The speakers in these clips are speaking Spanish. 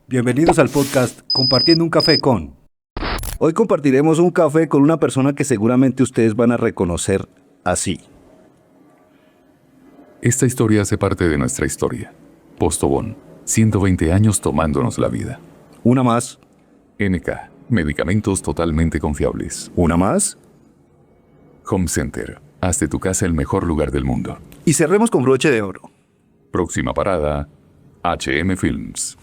Bienvenidos al podcast Compartiendo un café con. Hoy compartiremos un café con una persona que seguramente ustedes van a reconocer así. Esta historia hace parte de nuestra historia. Postobón, 120 años tomándonos la vida. Una más, NK, medicamentos totalmente confiables. una más. Home Center, haz de tu casa el mejor lugar del mundo. Y cerremos con broche de oro. Próxima parada, HM Films.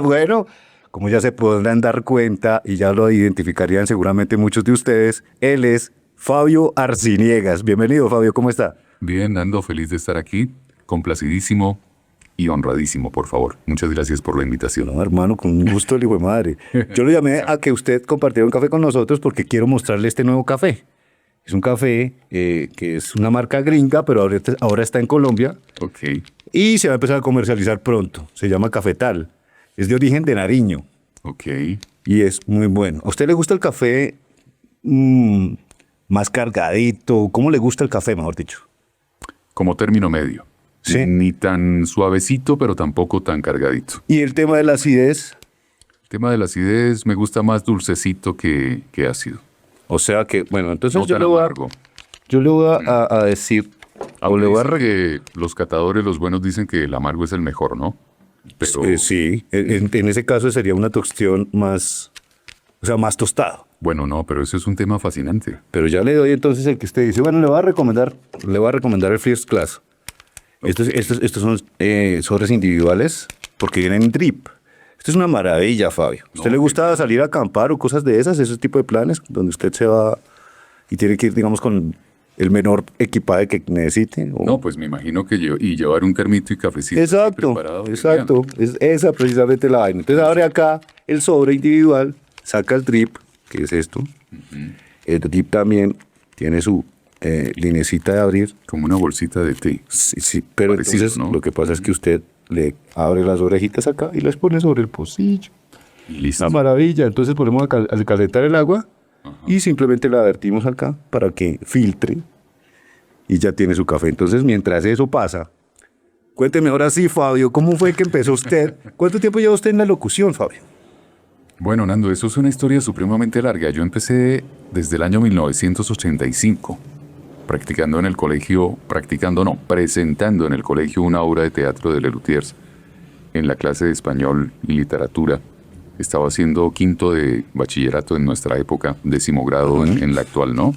Bueno, como ya se podrán dar cuenta y ya lo identificarían seguramente muchos de ustedes, él es Fabio Arciniegas. Bienvenido, Fabio, ¿cómo está? Bien, ando feliz de estar aquí, complacidísimo y honradísimo, por favor. Muchas gracias por la invitación. No, hermano, con un gusto el hijo de madre. Yo lo llamé a que usted compartiera un café con nosotros porque quiero mostrarle este nuevo café. Es un café que es una marca gringa, pero ahora está en Colombia Ok, y se va a empezar a comercializar pronto. Se llama Cafetal. Es de origen de Nariño ok. y es muy bueno. ¿A usted le gusta el café más cargadito? ¿Cómo le gusta el café, mejor dicho? Como término medio. Sí. Ni tan suavecito, pero tampoco tan cargadito. Y el tema de la acidez, El tema de la acidez me gusta más dulcecito que ácido. o sea que, bueno, entonces No yo tan le voy a, amargo. yo le voy a decir, o Aunque le voy a dicen que los catadores, los buenos, dicen que el amargo es el mejor, ¿no? Pero, sí, en ese caso sería una tostión más, o sea, más tostado. bueno, no, pero eso es un tema fascinante. Pero ya le doy entonces el que usted dice, bueno, le voy a recomendar el First Class. Estos son sobres individuales porque vienen en drip. Esto es una maravilla, Fabio. ¿A usted le gusta salir a acampar o cosas de esas, ese tipo de planes, donde usted se va y tiene que ir, digamos, con el menor equipaje que necesite? ¿O? No, pues me imagino que y llevar un termito y cafecito. así Exacto, preparado, exacto. genial. Es esa precisamente la vaina. Entonces abre acá el sobre individual, saca el drip, que es esto. El drip también tiene su linecita de abrir. Como una bolsita de té. Sí, sí, pero Parecido, entonces ¿no? lo que pasa es que usted le abre las orejitas acá y las pone sobre el pocillo. Y listo. Una maravilla. Entonces ponemos a calentar el agua y simplemente la vertimos acá para que filtre y ya tiene su café. Entonces, mientras eso pasa, cuénteme ahora sí, Fabio, ¿cómo fue que empezó usted? ¿Cuánto tiempo lleva usted en la locución, Fabio? Bueno, Nando, eso es una historia supremamente larga. Yo empecé desde el año 1985, presentando en el colegio una obra de teatro de Lelutiers en la clase de español y literatura. Estaba haciendo quinto de bachillerato en nuestra época, 10º grado en la actual, ¿no?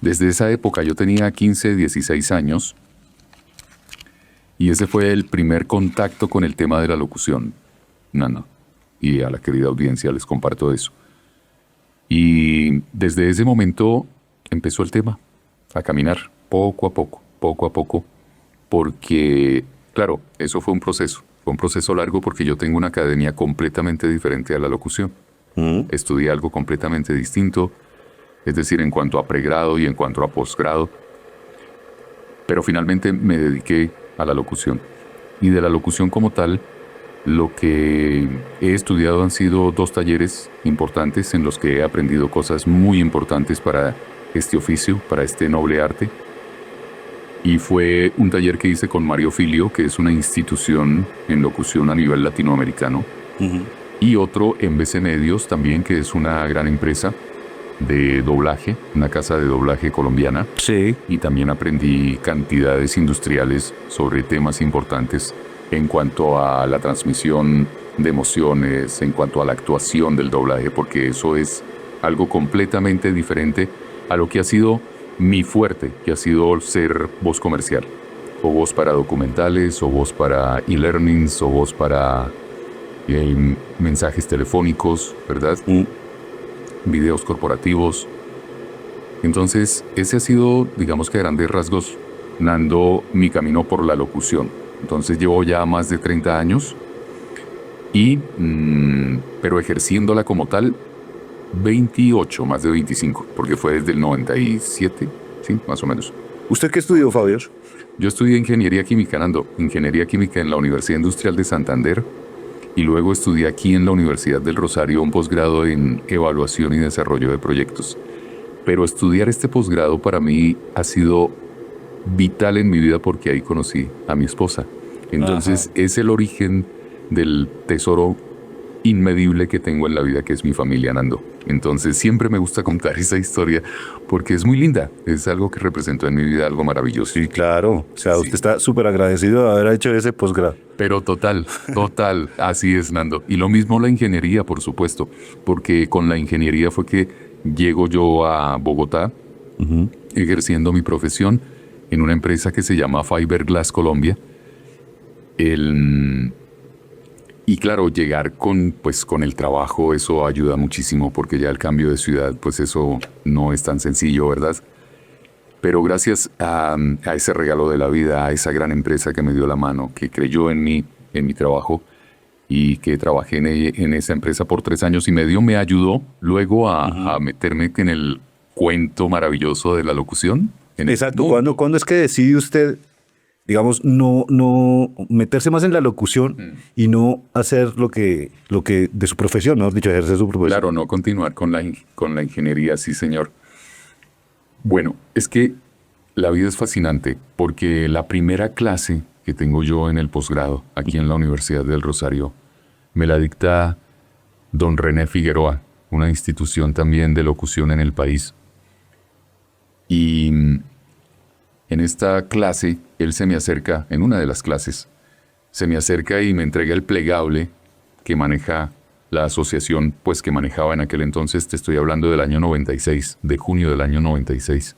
Desde esa época yo tenía 15, 16 años y ese fue el primer contacto con el tema de la locución, Nando. Y a la querida audiencia les comparto eso. Y desde ese momento empezó el tema a caminar poco a poco, porque, claro, eso fue un proceso largo porque yo tengo una academia completamente diferente a la locución. Estudié algo completamente distinto, es decir, en cuanto a pregrado y en cuanto a posgrado, pero finalmente me dediqué a la locución. Y de la locución como tal, lo que he estudiado han sido 2 talleres importantes en los que he aprendido cosas muy importantes para este oficio, para este noble arte. Y fue un taller que hice con Mario Filio, que es una institución en locución a nivel latinoamericano. Y otro en BC Medios también, que es una gran empresa de doblaje, una casa de doblaje colombiana. Sí. Y también aprendí cantidades industriales sobre temas importantes en cuanto a la transmisión de emociones, en cuanto a la actuación del doblaje, porque eso es algo completamente diferente a lo que ha sido mi fuerte, que ha sido ser voz comercial, o voz para documentales, o voz para e-learnings, o voz para mensajes telefónicos, ¿verdad? Videos corporativos. Entonces, ese ha sido, digamos que a grandes rasgos, Nando, mi camino por la locución. Entonces llevo ya más de 30 años, pero ejerciéndola como tal, 28, más de 25, porque fue desde el 97, sí, más o menos. ¿Usted qué estudió, Fabio? Yo estudié Ingeniería Química, Nando, Ingeniería Química en la Universidad Industrial de Santander, y luego estudié aquí en la Universidad del Rosario un posgrado en Evaluación y Desarrollo de Proyectos. Pero estudiar este posgrado para mí ha sido vital en mi vida porque ahí conocí a mi esposa. Entonces es el origen del tesoro inmedible que tengo en la vida, que es mi familia, Nando. Entonces siempre me gusta contar esa historia porque es muy linda. Es algo que representó en mi vida algo maravilloso. Sí, claro. O sea, Sí. usted está súper agradecido de haber hecho ese posgrado. Pero total, así es, Nando. Y lo mismo la ingeniería, por supuesto, porque con la ingeniería fue que llego yo a Bogotá, ejerciendo mi profesión en una empresa que se llama Fiberglass Colombia. Y claro, llegar con el trabajo, eso ayuda muchísimo, porque ya el cambio de ciudad, pues eso no es tan sencillo, ¿verdad? Pero gracias a ese regalo de la vida, a esa gran empresa que me dio la mano, que creyó en mí, en mi trabajo, y que trabajé en esa empresa por 3 años y medio, me ayudó luego a meterme en el cuento maravilloso de la locución. Exacto. ¿Cuándo es que decide usted, digamos, no meterse más en la locución y no hacer lo que de su profesión, mejor dicho, ejercer su profesión? Claro, no continuar con la ingeniería, sí, señor. Bueno, es que la vida es fascinante porque la primera clase que tengo yo en el posgrado, aquí en la Universidad del Rosario, me la dicta don René Figueroa, una institución también de locución en el país. Y en esta clase, él se me acerca, en una de las clases, se me acerca y me entrega el plegable que maneja la asociación, pues que manejaba en aquel entonces, te estoy hablando del año 96, de junio del año 96.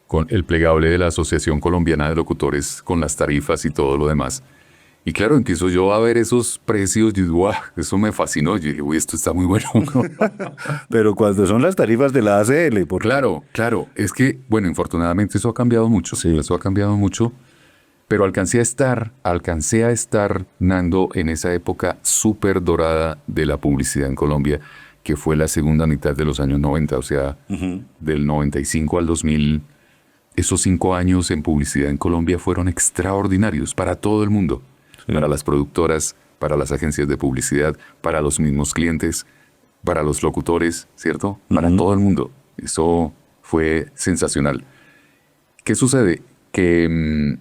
Con el plegable de la Asociación Colombiana de Locutores, con las tarifas y todo lo demás. Y claro, empiezo yo a ver esos precios y digo, eso me fascinó. Yo dije, uy, esto está muy bueno. Pero cuando son las tarifas de la ACL, por Claro. Es que, bueno, infortunadamente eso ha cambiado mucho. Sí. Eso ha cambiado mucho. Pero alcancé a estar, Nando, en esa época súper dorada de la publicidad en Colombia, que fue la segunda mitad de los años 90, o sea, del 95 al 2000. Esos 5 años en publicidad en Colombia fueron extraordinarios para todo el mundo. Sí. Para las productoras, para las agencias de publicidad, para los mismos clientes, para los locutores, ¿cierto? Para todo el mundo. Eso fue sensacional. ¿Qué sucede? Que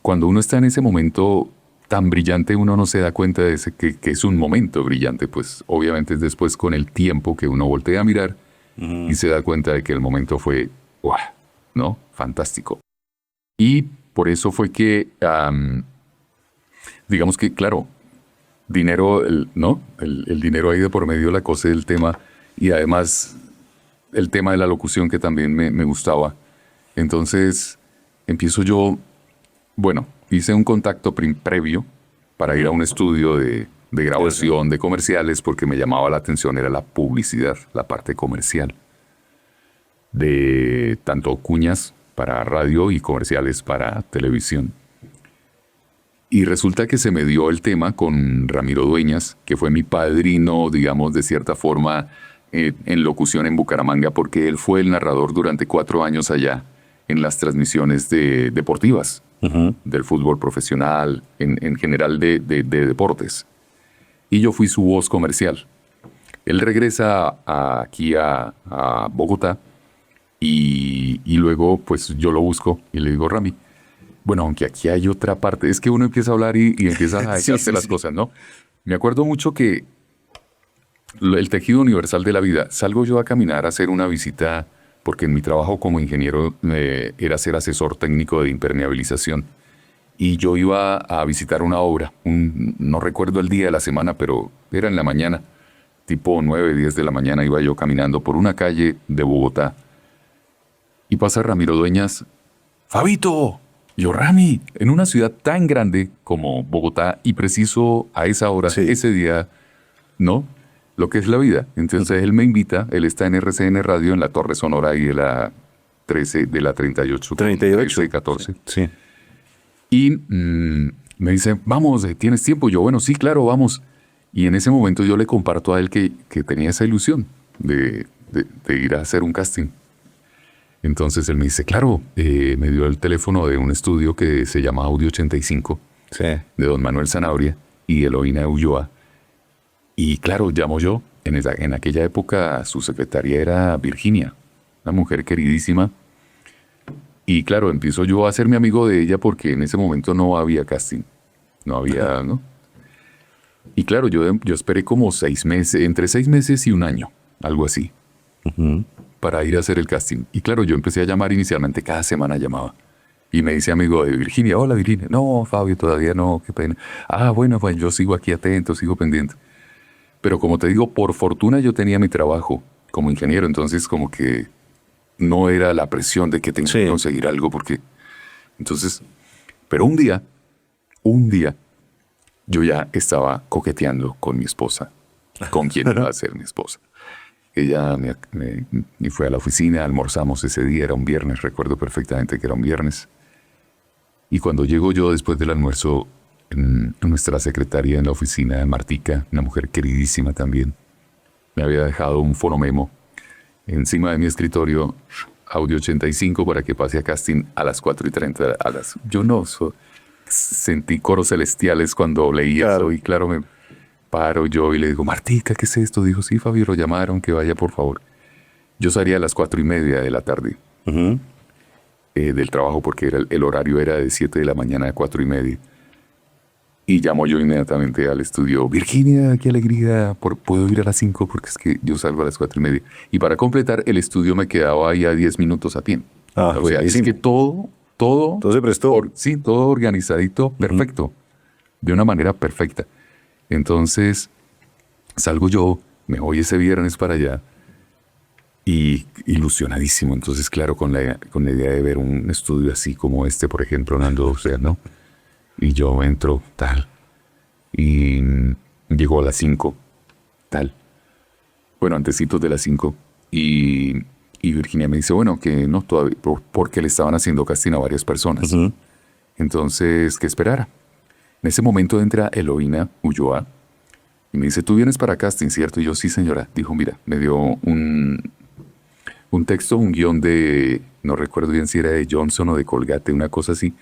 cuando uno está en ese momento tan brillante, uno no se da cuenta de que es un momento brillante. Pues obviamente es después con el tiempo que uno voltea a mirar y se da cuenta de que el momento fue, ¡guau!, ¿no? Fantástico. Y por eso fue que, digamos que, claro, dinero, ¿no? El dinero ahí de por medio, la cosa del tema, y además el tema de la locución que también me gustaba. Entonces, empiezo yo, bueno, hice un contacto previo para ir a un estudio de grabación de comerciales porque me llamaba la atención, era la publicidad, la parte comercial, de tanto cuñas para radio y comerciales para televisión. Y resulta que se me dio el tema con Ramiro Dueñas, que fue mi padrino, digamos, de cierta forma, en locución en Bucaramanga, porque él fue el narrador durante 4 años allá en las transmisiones deportivas, del fútbol profesional, en general de deportes. Y yo fui su voz comercial. Él regresa aquí a Bogotá y luego pues yo lo busco y le digo, Rami, bueno, aunque aquí hay otra parte, es que uno empieza a hablar y empieza a echarse las cosas, ¿no? Me acuerdo mucho que el tejido universal de la vida, salgo yo a caminar a hacer una visita, porque en mi trabajo como ingeniero era ser asesor técnico de impermeabilización. Y yo iba a visitar una obra, no recuerdo el día de la semana, pero era en la mañana, tipo 9, 10 de la mañana, iba yo caminando por una calle de Bogotá. Y pasa Ramiro Dueñas, ¡Fabito! Yo, Rami, en una ciudad tan grande como Bogotá, y preciso a esa hora, ese día, ¿no? Lo que es la vida. Entonces él me invita, él está en RCN Radio, en la Torre Sonora y de la 13, de la 38. 13 y 14. Sí. Y me dice, vamos, ¿tienes tiempo? Yo, bueno, sí, claro, vamos. Y en ese momento yo le comparto a él que tenía esa ilusión de ir a hacer un casting. Entonces él me dice, claro, me dio el teléfono de un estudio que se llama Audio 85, de don Manuel Zanabria y Eloína Ulloa. Y claro, llamo yo. En aquella época su secretaria era Virginia, una mujer queridísima. Y claro, empiezo yo a hacerme amigo de ella porque en ese momento no había casting. No había, ¿no? Y claro, yo esperé como 6 meses, entre 6 meses y un año, algo así, para ir a hacer el casting. Y claro, yo empecé a llamar inicialmente, cada semana llamaba. Y me dice amigo de Virginia, hola Virginia. No, Fabio, todavía no, qué pena. Ah, bueno, pues yo sigo aquí atento, sigo pendiente. Pero como te digo, por fortuna yo tenía mi trabajo como ingeniero, entonces como que no era la presión de que tengo que conseguir algo, porque... Entonces, pero un día, yo ya estaba coqueteando con mi esposa, con quien iba a ser mi esposa. Ella me fue a la oficina, almorzamos ese día, era un viernes, recuerdo perfectamente que era un viernes. Y cuando llego yo después del almuerzo, nuestra secretaria en la oficina, Martica, una mujer queridísima también, me había dejado un fonomemo encima de mi escritorio, audio 85 para que pase a casting a las 4:30. Yo no, sentí coros celestiales cuando leí eso y claro, me paro yo y le digo, Martica, ¿qué es esto? Dijo, sí, Fabio, lo llamaron, que vaya por favor. Yo salía a las 4:30 de la tarde. Del trabajo porque el horario era de 7 de la mañana a 4:30. Y llamo yo inmediatamente al estudio. Virginia, qué alegría, puedo ir a las 5 porque es que yo salgo a las 4:30. Y para completar, el estudio me quedaba ahí a 10 minutos a pie. O sea, es que todo se prestó. Sí, todo organizadito, perfecto. De una manera perfecta. Entonces, salgo yo, me voy ese viernes para allá. Y ilusionadísimo, entonces claro, con la idea de ver un estudio así como este, por ejemplo, Nando, o sea, ¿no? Y yo entro, tal, y llego a las 5, tal. Bueno, antecitos de las 5, y Virginia me dice, bueno, que no todavía, porque le estaban haciendo casting a varias personas. Entonces, que esperara. En ese momento entra Eloína Ulloa, y me dice, tú vienes para casting, ¿cierto? Y yo, sí, señora. Dijo, mira, me dio un texto, un guión de, no recuerdo bien si era de Johnson o de Colgate, una cosa así,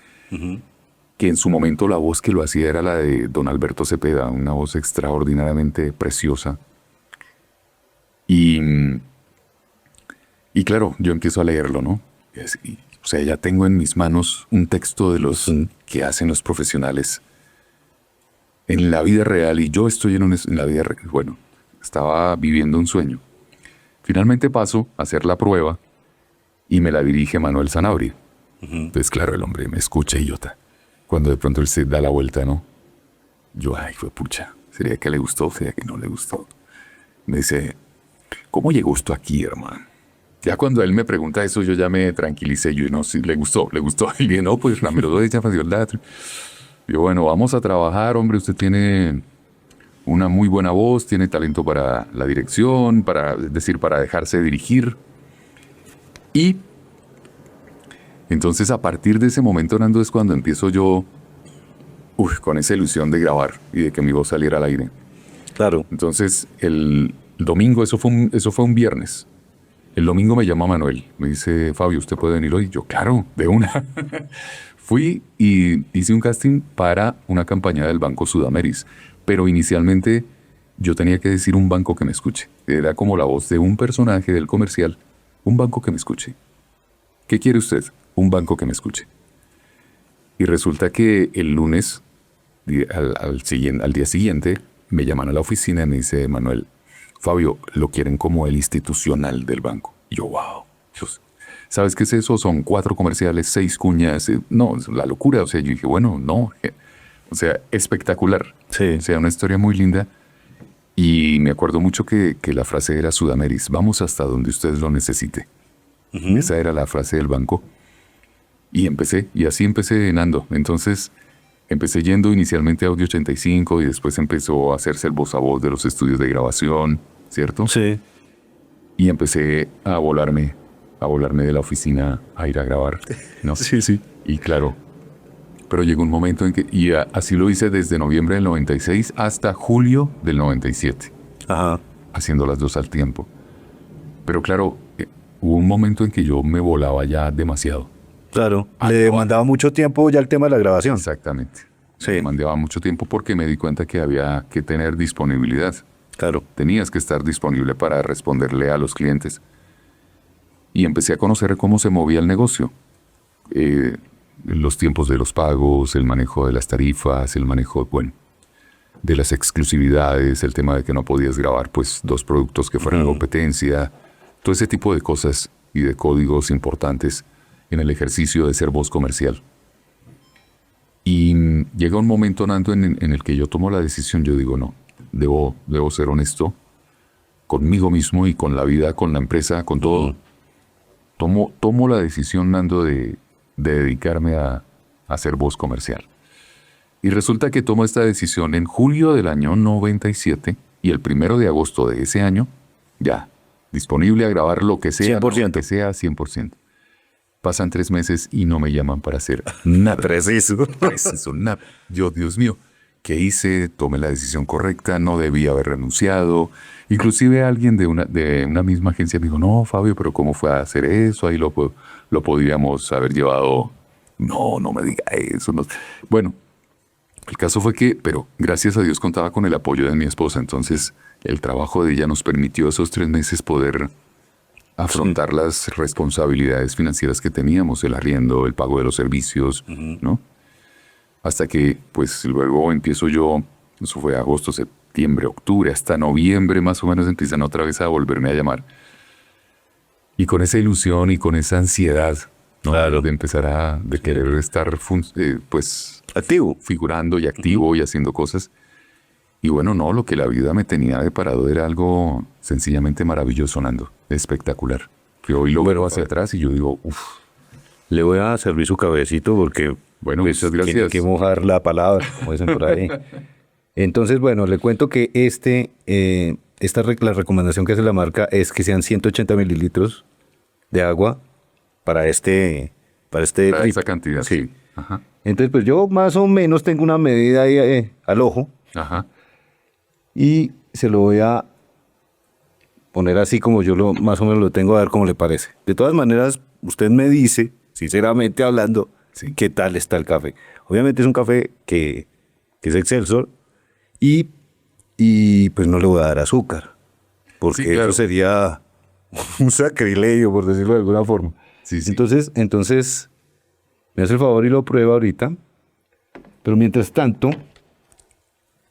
que en su momento la voz que lo hacía era la de don Alberto Cepeda, una voz extraordinariamente preciosa. Y claro, yo empiezo a leerlo, ¿no? O sea, ya tengo en mis manos un texto de los que hacen los profesionales en la vida real, y yo estoy en la vida real. Bueno, estaba viviendo un sueño. Finalmente paso a hacer la prueba y me la dirige Manuel Sanabria. Entonces, claro, el hombre me escucha idiota. Cuando de pronto él se da la vuelta, ¿no? Yo, ay, fue pucha. ¿Sería que le gustó? ¿Sería que no le gustó? Me dice, ¿cómo llegó esto aquí, hermano? Ya cuando él me pregunta eso, yo ya me tranquilicé. Yo, no, sí, le gustó. Y dije, no, pues la melodía ya me dio el dato. Yo, bueno, vamos a trabajar, hombre. Usted tiene una muy buena voz, tiene talento para la dirección, es decir, para dejarse dirigir. Y entonces a partir de ese momento, Nando, es cuando empiezo yo con esa ilusión de grabar y de que mi voz saliera al aire. Claro. Entonces el domingo, eso fue un viernes. El domingo me llama Manuel, me dice, Fabio, ¿usted puede venir hoy? Yo, claro, de una. Fui y hice un casting para una campaña del Banco Sudameris. Pero inicialmente yo tenía que decir un banco que me escuche. Era como la voz de un personaje del comercial. Un banco que me escuche. ¿Qué quiere usted? Un banco que me escuche. Y resulta que el lunes, al día siguiente, me llaman a la oficina y me dice, Manuel, Fabio, lo quieren como el institucional del banco. Y yo, wow. ¿Sabes qué es eso? Son 4 comerciales, 6 cuñas. No, la locura. O sea, yo dije, bueno, no. O sea, espectacular. Sí. O sea, una historia muy linda. Y me acuerdo mucho que la frase era Sudameris, vamos hasta donde usted lo necesite. Esa era la frase del banco. Y así empecé Nando. Entonces, empecé yendo inicialmente a Audio 85 y después empezó a hacerse el voz a voz de los estudios de grabación, ¿cierto? Sí. Y empecé a volarme de la oficina a ir a grabar, ¿no? Sí. Y claro, pero llegó un momento en que, y así lo hice desde noviembre del 96 hasta julio del 97. Haciendo las dos al tiempo. Pero claro, hubo un momento en que yo me volaba ya demasiado. Claro, le demandaba mucho tiempo ya el tema de la grabación. Exactamente. Sí. Me demandaba mucho tiempo porque me di cuenta que había que tener disponibilidad. Claro. Tenías que estar disponible para responderle a los clientes. Y empecé a conocer cómo se movía el negocio. los tiempos de los pagos, el manejo de las tarifas, el manejo, bueno, de las exclusividades, el tema de que no podías grabar pues 2 productos que fueran competencia, todo ese tipo de cosas y de códigos importantes en el ejercicio de ser voz comercial. Y llega un momento, Nando, en el que yo tomo la decisión, yo digo, no, debo ser honesto conmigo mismo y con la vida, con la empresa, con todo. Tomo la decisión, Nando, de dedicarme a hacer voz comercial. Y resulta que tomo esta decisión en julio del año 97 y el 1 de agosto de ese año, ya, disponible a grabar lo que sea, 100%. lo que sea, 100%. Pasan 3 meses y no me llaman para hacer nada. Preciso. Preciso, nada. Yo, Dios mío, ¿qué hice? Tomé la decisión correcta, no debía haber renunciado. Inclusive alguien de una misma agencia me dijo, no, Fabio, pero ¿cómo fue a hacer eso? Ahí lo podríamos haber llevado. No me diga eso. No. Bueno, el caso fue que, pero gracias a Dios contaba con el apoyo de mi esposa, entonces el trabajo de ella nos permitió esos 3 meses poder afrontar las responsabilidades financieras que teníamos, el arriendo, el pago de los servicios, ¿no? Hasta que, pues, luego empiezo yo, eso fue agosto, septiembre, octubre, hasta noviembre más o menos empiezan otra vez a volverme a llamar. Y con esa ilusión y con esa ansiedad, ¿no? Claro. De empezar de querer estar, pues, Activo. figurando y activo y haciendo cosas. Y bueno, no, lo que la vida me tenía deparado era algo sencillamente maravilloso, Nando, espectacular. Yo hoy lo veo hacia atrás y yo digo, uff. Le voy a servir su cabecito porque Bueno, pues, muchas gracias. tiene que mojar la palabra, como dicen por ahí. Entonces, bueno, le cuento que la recomendación que hace la marca es que sean 180 mililitros de agua para Para drip. esa cantidad. Sí. Ajá. Entonces, pues yo más o menos tengo una medida ahí al ojo Ajá. y se lo voy a poner así como yo más o menos lo tengo, a ver cómo le parece. De todas maneras, usted me dice, sinceramente hablando, Sí. qué tal está el café. Obviamente es un café que es Excelsior y pues no le voy a dar azúcar, porque Sí, claro. eso sería un sacrilegio, por decirlo de alguna forma. Sí, sí. Entonces, me hace el favor y lo prueba ahorita. Pero mientras tanto,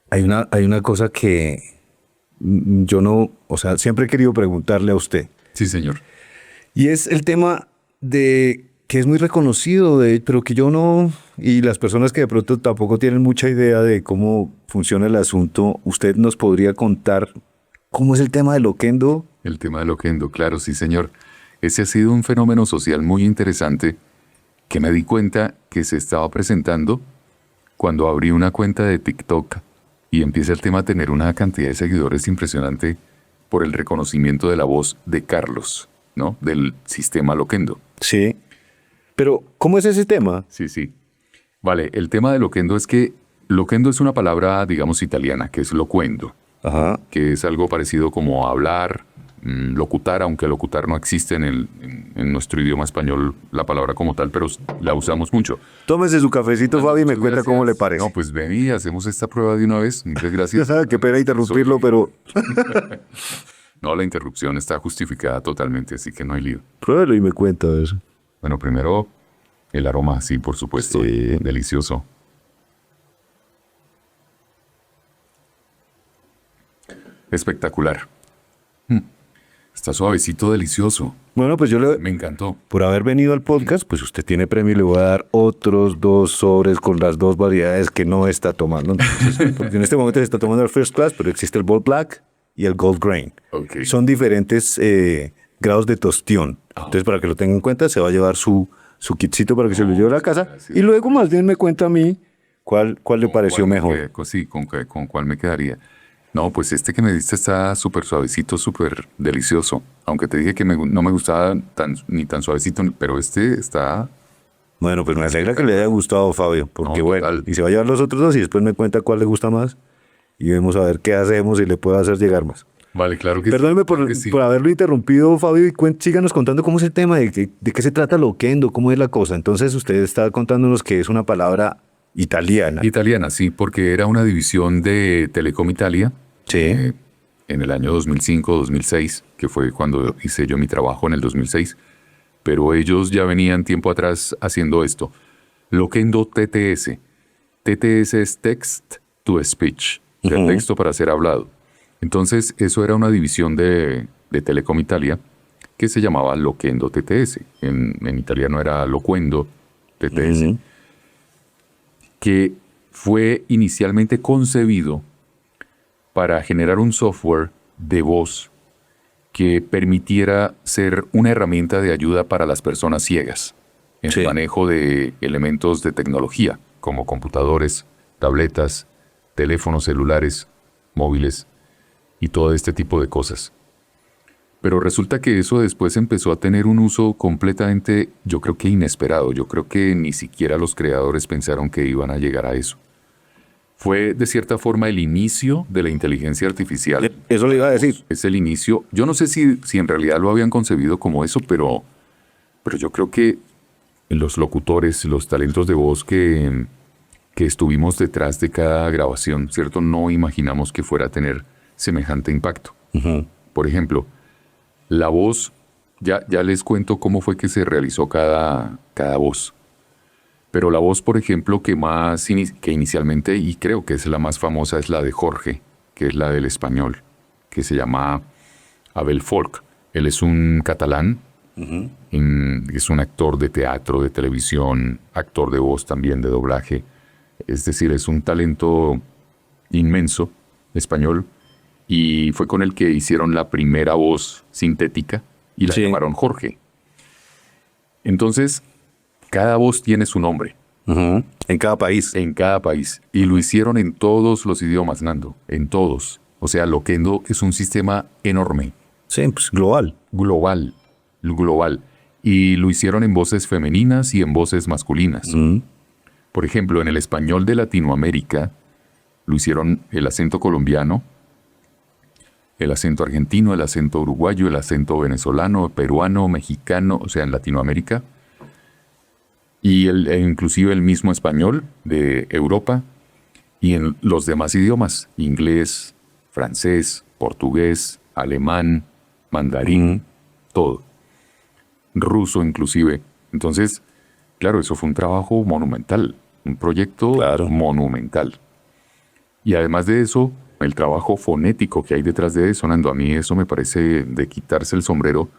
hay una cosa que yo no, o sea, siempre he querido preguntarle a usted. Sí, señor. Y es el tema de que es muy reconocido, pero que yo no, y las personas que de pronto tampoco tienen mucha idea de cómo funciona el asunto, ¿usted nos podría contar cómo es el tema del loquendo? El tema de Loquendo, claro, sí, señor. Ese ha sido un fenómeno social muy interesante que me di cuenta que se estaba presentando cuando abrí una cuenta de TikTok y empieza el tema a tener una cantidad de seguidores impresionante por el reconocimiento de la voz de Carlos, ¿no? Del sistema Loquendo. Sí. Pero, ¿cómo es ese tema? Sí, sí. Vale, el tema de Loquendo es que Loquendo es una palabra, digamos, italiana, que es locuendo, Ajá. que es algo parecido como hablar, locutar, aunque locutar no existe en nuestro idioma español la palabra como tal, pero la usamos mucho. Tómese su cafecito, Fabi, y me Muchas cuenta gracias. cómo le parece. No, pues ven y hacemos esta prueba de una vez. Muchas Ya gracias. sabe, qué pena interrumpirlo, pero No, la interrupción está justificada totalmente, así que no hay lío. pruébelo y me cuenta eso. Bueno, primero el aroma, sí, por supuesto. Sí. Delicioso. Espectacular. Está suavecito, delicioso. Bueno, pues yo Me encantó. por haber venido al podcast, pues usted tiene premio y le voy a dar otros 2 sobres con las 2 variedades que no está tomando. Entonces, porque en este momento se está tomando el First Class, pero existe el Bold Black y el Gold Grain. Ok. Son diferentes grados de tostión. Entonces, para que lo tenga en cuenta, se va a llevar su kitcito para que se lo lleve a la casa. gracias. Y luego más bien me cuenta a mí cuál le pareció ¿Cuál me mejor. quedé? Sí, con cuál me quedaría. No, pues este que me diste está súper suavecito, súper delicioso. Aunque te dije que no me gustaba ni tan suavecito, pero este está... Bueno, pues me alegra que le haya gustado, Fabio, porque No, bueno, total. y se va a llevar los otros 2 y después me cuenta cuál le gusta más y vemos a ver qué hacemos y le puedo hacer llegar más. Vale, claro que Perdóneme claro que sí. por haberlo interrumpido, Fabio, y síganos contando cómo es el tema, de qué se trata loquendo, cómo es la cosa. Entonces usted está contándonos que es una palabra italiana. Italiana, sí, porque era una división de Telecom Italia. Sí. En el año 2005-2006, que fue cuando hice yo mi trabajo en el 2006. Pero ellos ya venían tiempo atrás haciendo esto. Loquendo TTS. TTS es Text to Speech, o sea, texto para ser hablado. Entonces, eso era una división de Telecom Italia que se llamaba Loquendo TTS. En italiano era Loquendo TTS. Que fue inicialmente concebido para generar un software de voz que permitiera ser una herramienta de ayuda para las personas ciegas en el manejo de elementos de tecnología, como computadores, tabletas, teléfonos celulares, móviles y todo este tipo de cosas. Pero resulta que eso después empezó a tener un uso completamente, yo creo que inesperado. Yo creo que ni siquiera los creadores pensaron que iban a llegar a eso. Fue, de cierta forma, el inicio de la inteligencia artificial. Eso le iba a decir. Es el inicio. Yo no sé si en realidad lo habían concebido como eso, pero yo creo que los locutores, los talentos de voz que estuvimos detrás de cada grabación, ¿cierto? No imaginamos que fuera a tener semejante impacto. Por ejemplo, la voz, ya les cuento cómo fue que se realizó cada voz. Pero la voz, por ejemplo, que inicialmente, y creo que es la más famosa, es la de Jorge, que es la del español, que se llama Abel Folk. Él es un catalán, es un actor de teatro, de televisión, actor de voz también, de doblaje. Es decir, es un talento inmenso, español, y fue con el que hicieron la primera voz sintética y la llamaron Jorge. Entonces, cada voz tiene su nombre. En cada país. En cada país. Y lo hicieron en todos los idiomas, Nando. En todos. O sea, Loquendo es un sistema enorme. Sí, pues global. Global. Y lo hicieron en voces femeninas y en voces masculinas. Por ejemplo, en el español de Latinoamérica, lo hicieron el acento colombiano, el acento argentino, el acento uruguayo, el acento venezolano, peruano, mexicano, o sea, en Latinoamérica. Y inclusive el mismo español de Europa. Y en los demás idiomas, inglés, francés, portugués, alemán, mandarín, todo. Ruso inclusive. Entonces, claro, eso fue un trabajo monumental, un proyecto monumental. Y además de eso, el trabajo fonético que hay detrás de eso, Nando, a mí eso me parece de quitarse el sombrero,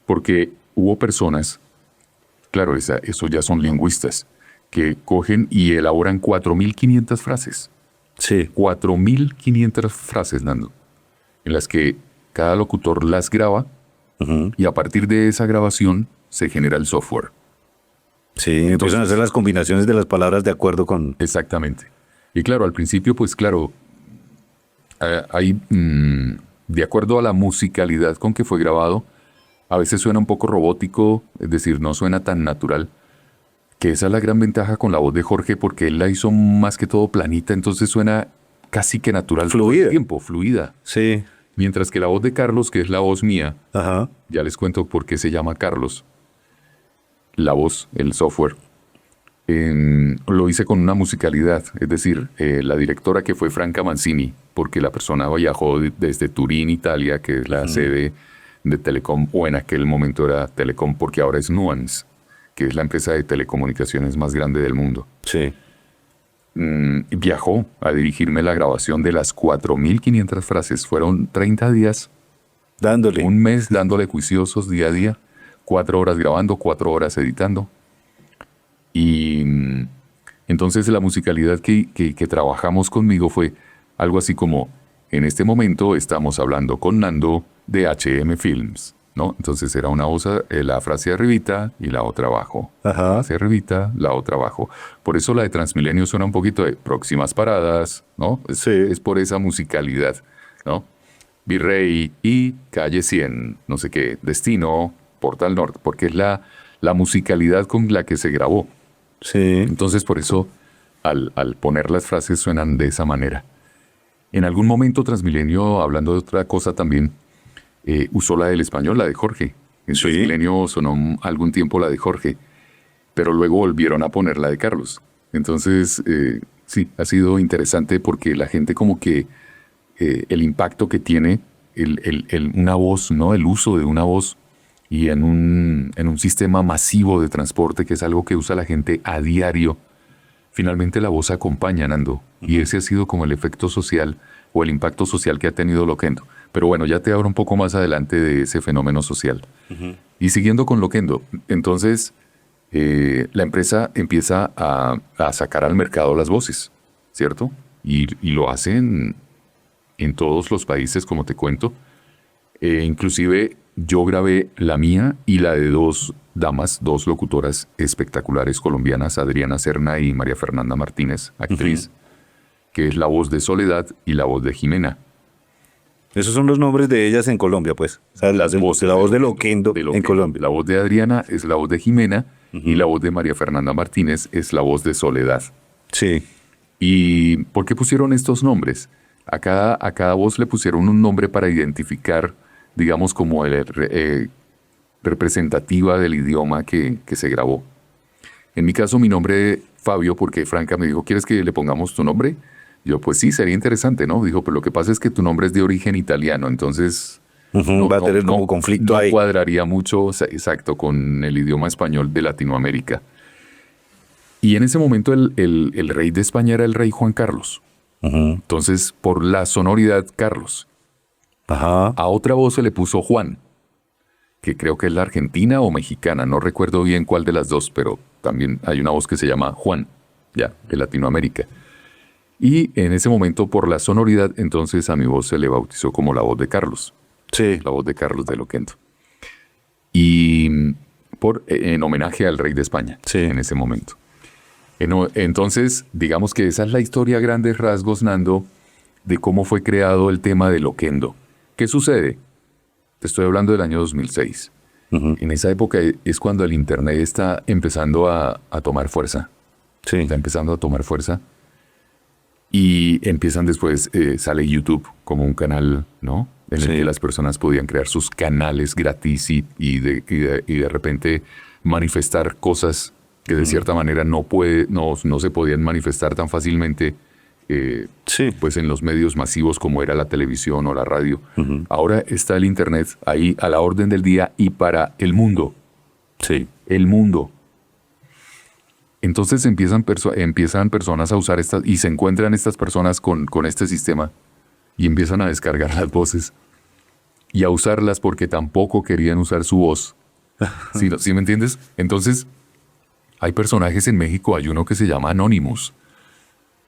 porque hubo personas, claro, eso ya son lingüistas, que cogen y elaboran 4.500 frases. Sí. 4.500 frases, Nando, en las que cada locutor las graba y a partir de esa grabación se genera el software. Sí, empiezan a hacer las combinaciones de las palabras de acuerdo con... Exactamente. Y claro, al principio, pues claro, hay, de acuerdo a la musicalidad con que fue grabado, a veces suena un poco robótico, es decir, no suena tan natural, que esa es la gran ventaja con la voz de Jorge, porque él la hizo más que todo planita, entonces suena casi que natural. Fluida. Todo el tiempo, fluida. Sí. Mientras que la voz de Carlos, que es la voz mía, Ajá. ya les cuento por qué se llama Carlos, la voz, el software, lo hice con una musicalidad, es decir, la directora que fue Franca Mancini, porque la persona viajó desde Turín, Italia, que es la sede de Telecom, o en aquel momento era Telecom, porque ahora es Nuance, que es la empresa de telecomunicaciones más grande del mundo. Sí. Viajó a dirigirme la grabación de las 4.500 frases. Fueron 30 días, Dándole. un mes dándole juiciosos día a día, 4 horas grabando, 4 horas editando. Y entonces la musicalidad que trabajamos conmigo fue algo así como: en este momento estamos hablando con Nando de H&M Films, ¿no? Entonces era una voz, la frase arribita y la otra abajo. Ajá. La frase arribita, la otra abajo. Por eso la de Transmilenio suena un poquito de próximas paradas, ¿no? Sí. Es por esa musicalidad, ¿no? Virrey y Calle 100, no sé qué, Destino, Portal Norte, porque es la musicalidad con la que se grabó. Sí. Entonces, por eso, al poner las frases suenan de esa manera. En algún momento Transmilenio, hablando de otra cosa también, usó la del español, la de Jorge. En Sí. Transmilenio sonó algún tiempo la de Jorge, pero luego volvieron a poner la de Carlos. Entonces, sí, ha sido interesante porque la gente como que el impacto que tiene una voz, ¿no? El uso de una voz y en un sistema masivo de transporte, que es algo que usa la gente a diario, finalmente la voz acompaña, Nando. Y ese ha sido como el efecto social o el impacto social que ha tenido Loquendo. Pero bueno, ya te hablo un poco más adelante de ese fenómeno social. Y siguiendo con Loquendo, entonces la empresa empieza a sacar al mercado las voces, ¿cierto? Y lo hacen en todos los países, como te cuento. Inclusive yo grabé la mía y la de dos damas, dos locutoras espectaculares colombianas, Adriana Serna y María Fernanda Martínez, actriz, que es la voz de Soledad y la voz de Jimena. Esos son los nombres de ellas en Colombia, pues. O sea, la voz de Loquendo en Colombia. La voz de Adriana es la voz de Jimena y la voz de María Fernanda Martínez es la voz de Soledad. Sí. ¿Y por qué pusieron estos nombres? A cada voz le pusieron un nombre para identificar, digamos, como representativa del idioma que se grabó. En mi caso, mi nombre Fabio, porque Franca me dijo, ¿quieres que le pongamos tu nombre? Yo, pues sí, sería interesante, ¿no? Dijo, pero lo que pasa es que tu nombre es de origen italiano, entonces Va a tener como conflicto ahí. No cuadraría mucho, exacto, con el idioma español de Latinoamérica. Y en ese momento el rey de España era el rey Juan Carlos. Entonces, por la sonoridad, Carlos. A otra voz se le puso Juan, que creo que es la argentina o mexicana, no recuerdo bien cuál de las dos, pero también hay una voz que se llama Juan, ya, de Latinoamérica. Y en ese momento, por la sonoridad, entonces a mi voz se le bautizó como la voz de Carlos. Sí. La voz de Carlos de Loquendo. Y en homenaje al rey de España, sí, en ese momento. Entonces, digamos que esa es la historia a grandes rasgos, Nando, de cómo fue creado el tema de Loquendo. ¿Qué sucede? Te estoy hablando del año 2006. En esa época es cuando el Internet está empezando a tomar fuerza. Sí. Está empezando a tomar fuerza. Y empiezan después, sale YouTube como un canal, ¿no? En el que las personas podían crear sus canales gratis y de repente manifestar cosas que de cierta manera no se podían manifestar tan fácilmente pues en los medios masivos como era la televisión o la radio. Ahora está el Internet ahí a la orden del día y para el mundo. Sí. El mundo. Entonces empiezan personas a usar estas y se encuentran estas personas con este sistema y empiezan a descargar las voces y a usarlas porque tampoco querían usar su voz. ¿Sí me entiendes? Entonces hay personajes en México, hay uno que se llama Anonymous.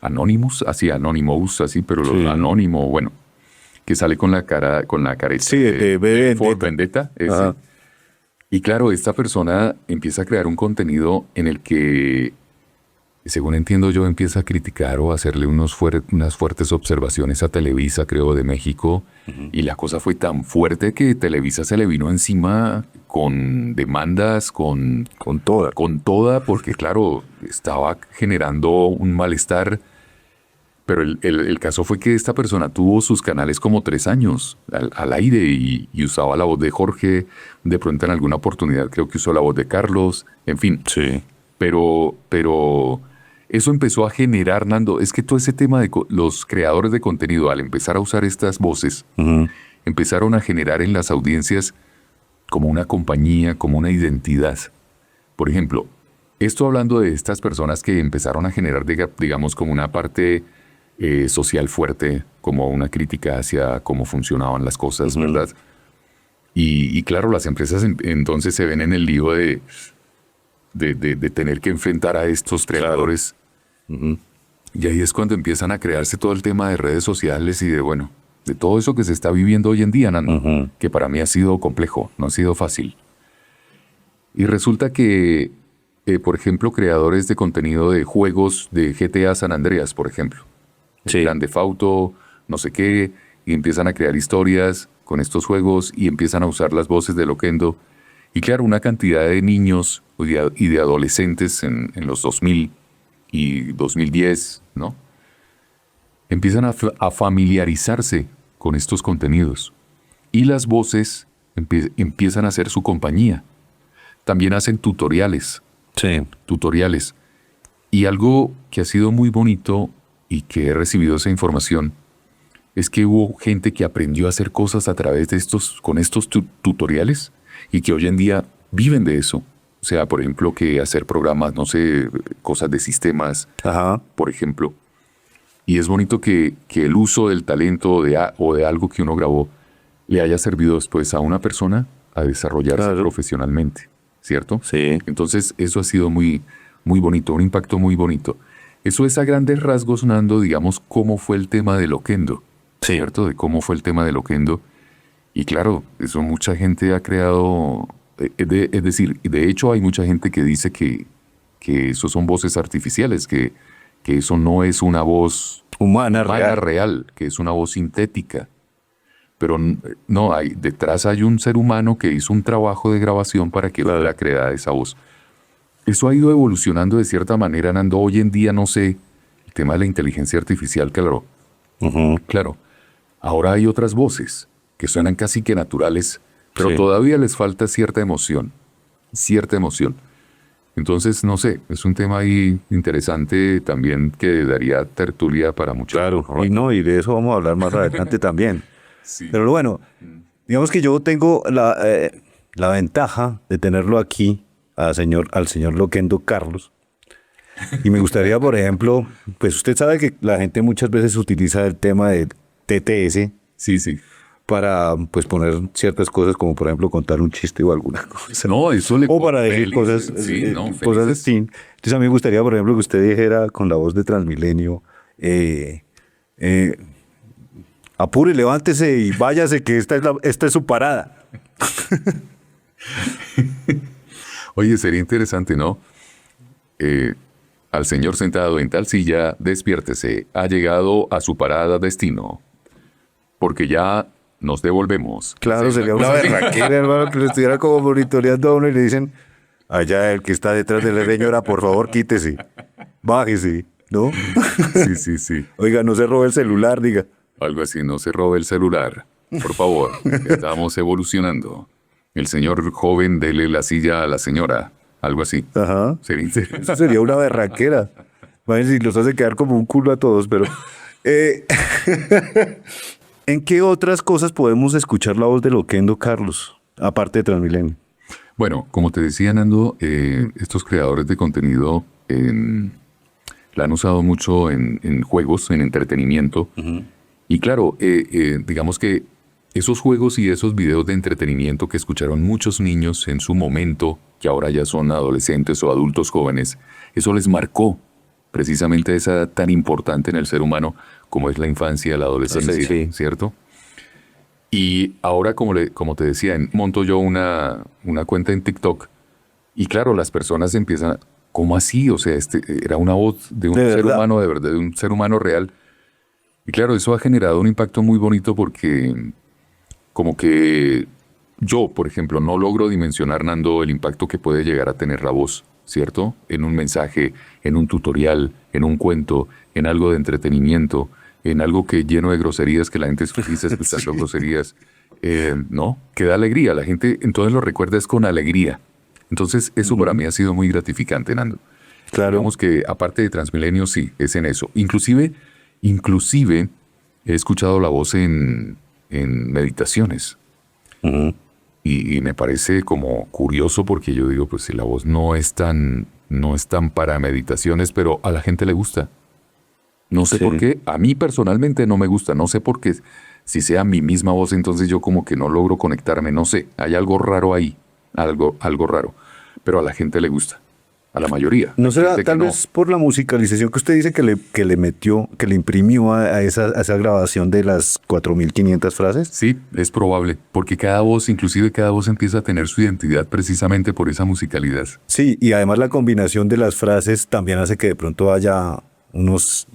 Anonymous, así Anonymous, así, pero anónimo, bueno, que sale con la careta de Ford Vendetta. Y claro, esta persona empieza a crear un contenido en el que, según entiendo yo, empieza a criticar o a hacerle unas fuertes observaciones a Televisa, creo, de México. Y la cosa fue tan fuerte que Televisa se le vino encima con demandas, con toda, porque claro, estaba generando un malestar. Pero el caso fue que esta persona tuvo sus canales como 3 años al aire y usaba la voz de Jorge, de pronto en alguna oportunidad creo que usó la voz de Carlos, en fin. Sí. Pero eso empezó a generar, Nando, es que todo ese tema de los creadores de contenido, al empezar a usar estas voces, empezaron a generar en las audiencias como una compañía, como una identidad. Por ejemplo, esto hablando de estas personas que empezaron a generar, digamos, como una parte social fuerte, como una crítica hacia cómo funcionaban las cosas, ¿verdad? Y claro, las empresas entonces se ven en el lío de tener que enfrentar a estos creadores. Y ahí es cuando empiezan a crearse todo el tema de redes sociales y de todo eso que se está viviendo hoy en día, Nando, que para mí ha sido complejo, no ha sido fácil. Y resulta que, por ejemplo, creadores de contenido de juegos de GTA San Andreas, por ejemplo, Grand Theft Auto, no sé qué, y empiezan a crear historias con estos juegos y empiezan a usar las voces de Loquendo. Y claro, una cantidad de niños y de adolescentes en los 2000 y 2010, ¿no? Empiezan a familiarizarse con estos contenidos. Y las voces empiezan a hacer su compañía. También hacen tutoriales. Sí. Tutoriales. Y algo que ha sido muy bonito y que he recibido esa información es que hubo gente que aprendió a hacer cosas a través de con estos tutoriales y que hoy en día viven de eso. O sea, por ejemplo, que hacer programas, no sé, cosas de sistemas, Ajá. por ejemplo. Y es bonito que el uso del talento o de algo que uno grabó le haya servido después a una persona a desarrollarse Claro. profesionalmente, ¿cierto? Sí. Entonces, eso ha sido muy, muy bonito, un impacto muy bonito. Eso es a grandes rasgos, Nando, digamos, cómo fue el tema de Loquendo, Sí. ¿cierto? De cómo fue el tema de Loquendo. Y claro, eso mucha gente ha creado, es decir, de hecho hay mucha gente que dice que eso son voces artificiales, que eso no es una voz Humana, humana real. real, que es una voz sintética. Pero no, detrás hay un ser humano que hizo un trabajo de grabación para que Claro. fuera creada esa voz. Eso ha ido evolucionando de cierta manera, Nando. Hoy en día, no sé, el tema de la inteligencia artificial, claro, Ujú. claro. Ahora hay otras voces que suenan casi que naturales, pero Sí. todavía les falta cierta emoción, cierta emoción. Entonces, no sé, es un tema ahí interesante también que daría tertulia para mucho. Claro. Y no, y de eso vamos a hablar más adelante también. Sí. Pero bueno, digamos que yo tengo la ventaja de tenerlo aquí al señor Loquendo Carlos. Y me gustaría, por ejemplo, pues usted sabe que la gente muchas veces utiliza el tema de TTS Sí, sí. para pues poner ciertas cosas, como por ejemplo contar un chiste o alguna cosa. No, eso le... O para decir felices, cosas, sí, no, cosas felices. así. Entonces a mí me gustaría, por ejemplo, que usted dijera con la voz de Transmilenio, apure, levántese y váyase, que esta es su parada. Oye, sería interesante, ¿no? Al señor sentado en tal silla, despiértese, ha llegado a su parada destino, porque ya nos devolvemos. Claro, Sí, sería una cosa así. berraquera, hermano, que lo estuviera como monitoreando a uno y le dicen, allá el que está detrás de la señora, por favor, quítese, bájese, ¿no? Sí, sí, sí. Oiga, no se robe el celular, diga. Algo así, no se robe el celular. Por favor, estamos evolucionando. El señor joven, dele la silla a la señora. Algo así. Ajá. Sería Eso interesante. sería una berraquera. Imagínense si los hace quedar como un culo a todos, pero... eh, ¿En qué otras cosas podemos escuchar la voz de Loquendo Carlos, aparte de Transmilenio? Bueno, como te decía, Nando, estos creadores de contenido la han usado mucho en juegos, en entretenimiento. Y claro, digamos que esos juegos y esos videos de entretenimiento que escucharon muchos niños en su momento, que ahora ya son adolescentes o adultos jóvenes, eso les marcó precisamente esa edad tan importante en el ser humano como es la infancia, la adolescencia, Sí. ¿cierto? Y ahora, como te decía, monto yo una cuenta en TikTok y claro, las personas empiezan, ¿cómo así? O sea, era una voz de un De ser verdad. humano, de verdad, de un ser humano real. Y claro, eso ha generado un impacto muy bonito porque como que yo, por ejemplo, no logro dimensionar, Nando, el impacto que puede llegar a tener la voz, ¿cierto? En un mensaje, en un tutorial, en un cuento, en algo de entretenimiento, en algo que lleno de groserías, que la gente es feliz escuchando groserías, ¿no? Que da alegría. La gente entonces lo recuerda es con alegría. Entonces, eso para mí ha sido muy gratificante, Nando. Claro. Digamos que aparte de Transmilenio, sí, es en eso. Inclusive he escuchado la voz en meditaciones. Ujú. Y me parece como curioso porque yo digo, pues si la voz no es tan para meditaciones, pero a la gente le gusta. No sé Sí. por qué, a mí personalmente no me gusta, no sé por qué, si sea mi misma voz, entonces yo como que no logro conectarme, no sé, hay algo raro ahí, algo raro, pero a la gente le gusta, a la mayoría. ¿No Hay será gente que tal no. vez por la musicalización que usted dice que le metió, que le imprimió a esa grabación de las 4.500 frases? Sí, es probable, porque cada voz, inclusive cada voz empieza a tener su identidad precisamente por esa musicalidad. Sí, y además la combinación de las frases también hace que de pronto haya unos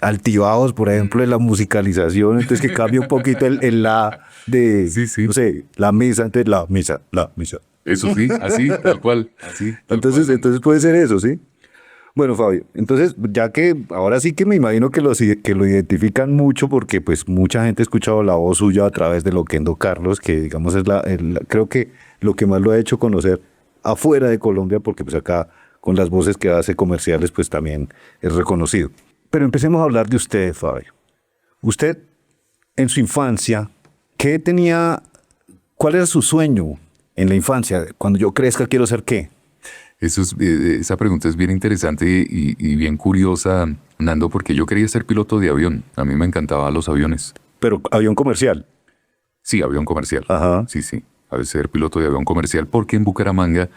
altibajos, por ejemplo, en la musicalización, entonces que cambie un poquito el la de, Sí, sí. no sé, la misa, entonces la misa, la misa. Eso sí, así, tal cual, así. tal Entonces, cual. entonces puede ser eso, ¿sí? Bueno, Fabio, entonces, ya que ahora sí que me imagino que que lo identifican mucho porque pues mucha gente ha escuchado la voz suya a través de Loquendo Carlos, que digamos es creo que lo que más lo ha hecho conocer afuera de Colombia, porque pues acá con las voces que hace comerciales pues también es reconocido. Pero empecemos a hablar de usted, Fabio. Usted, en su infancia, ¿qué tenía, cuál era su sueño? en la infancia? Cuando yo crezca, ¿quiero ser qué? Esa pregunta es bien interesante y bien curiosa, Nando, porque yo quería ser piloto de avión. A mí me encantaban los aviones. Pero avión comercial. Sí, avión comercial. Ajá. Sí, sí. A veces ser piloto de avión comercial, porque en Bucaramanga,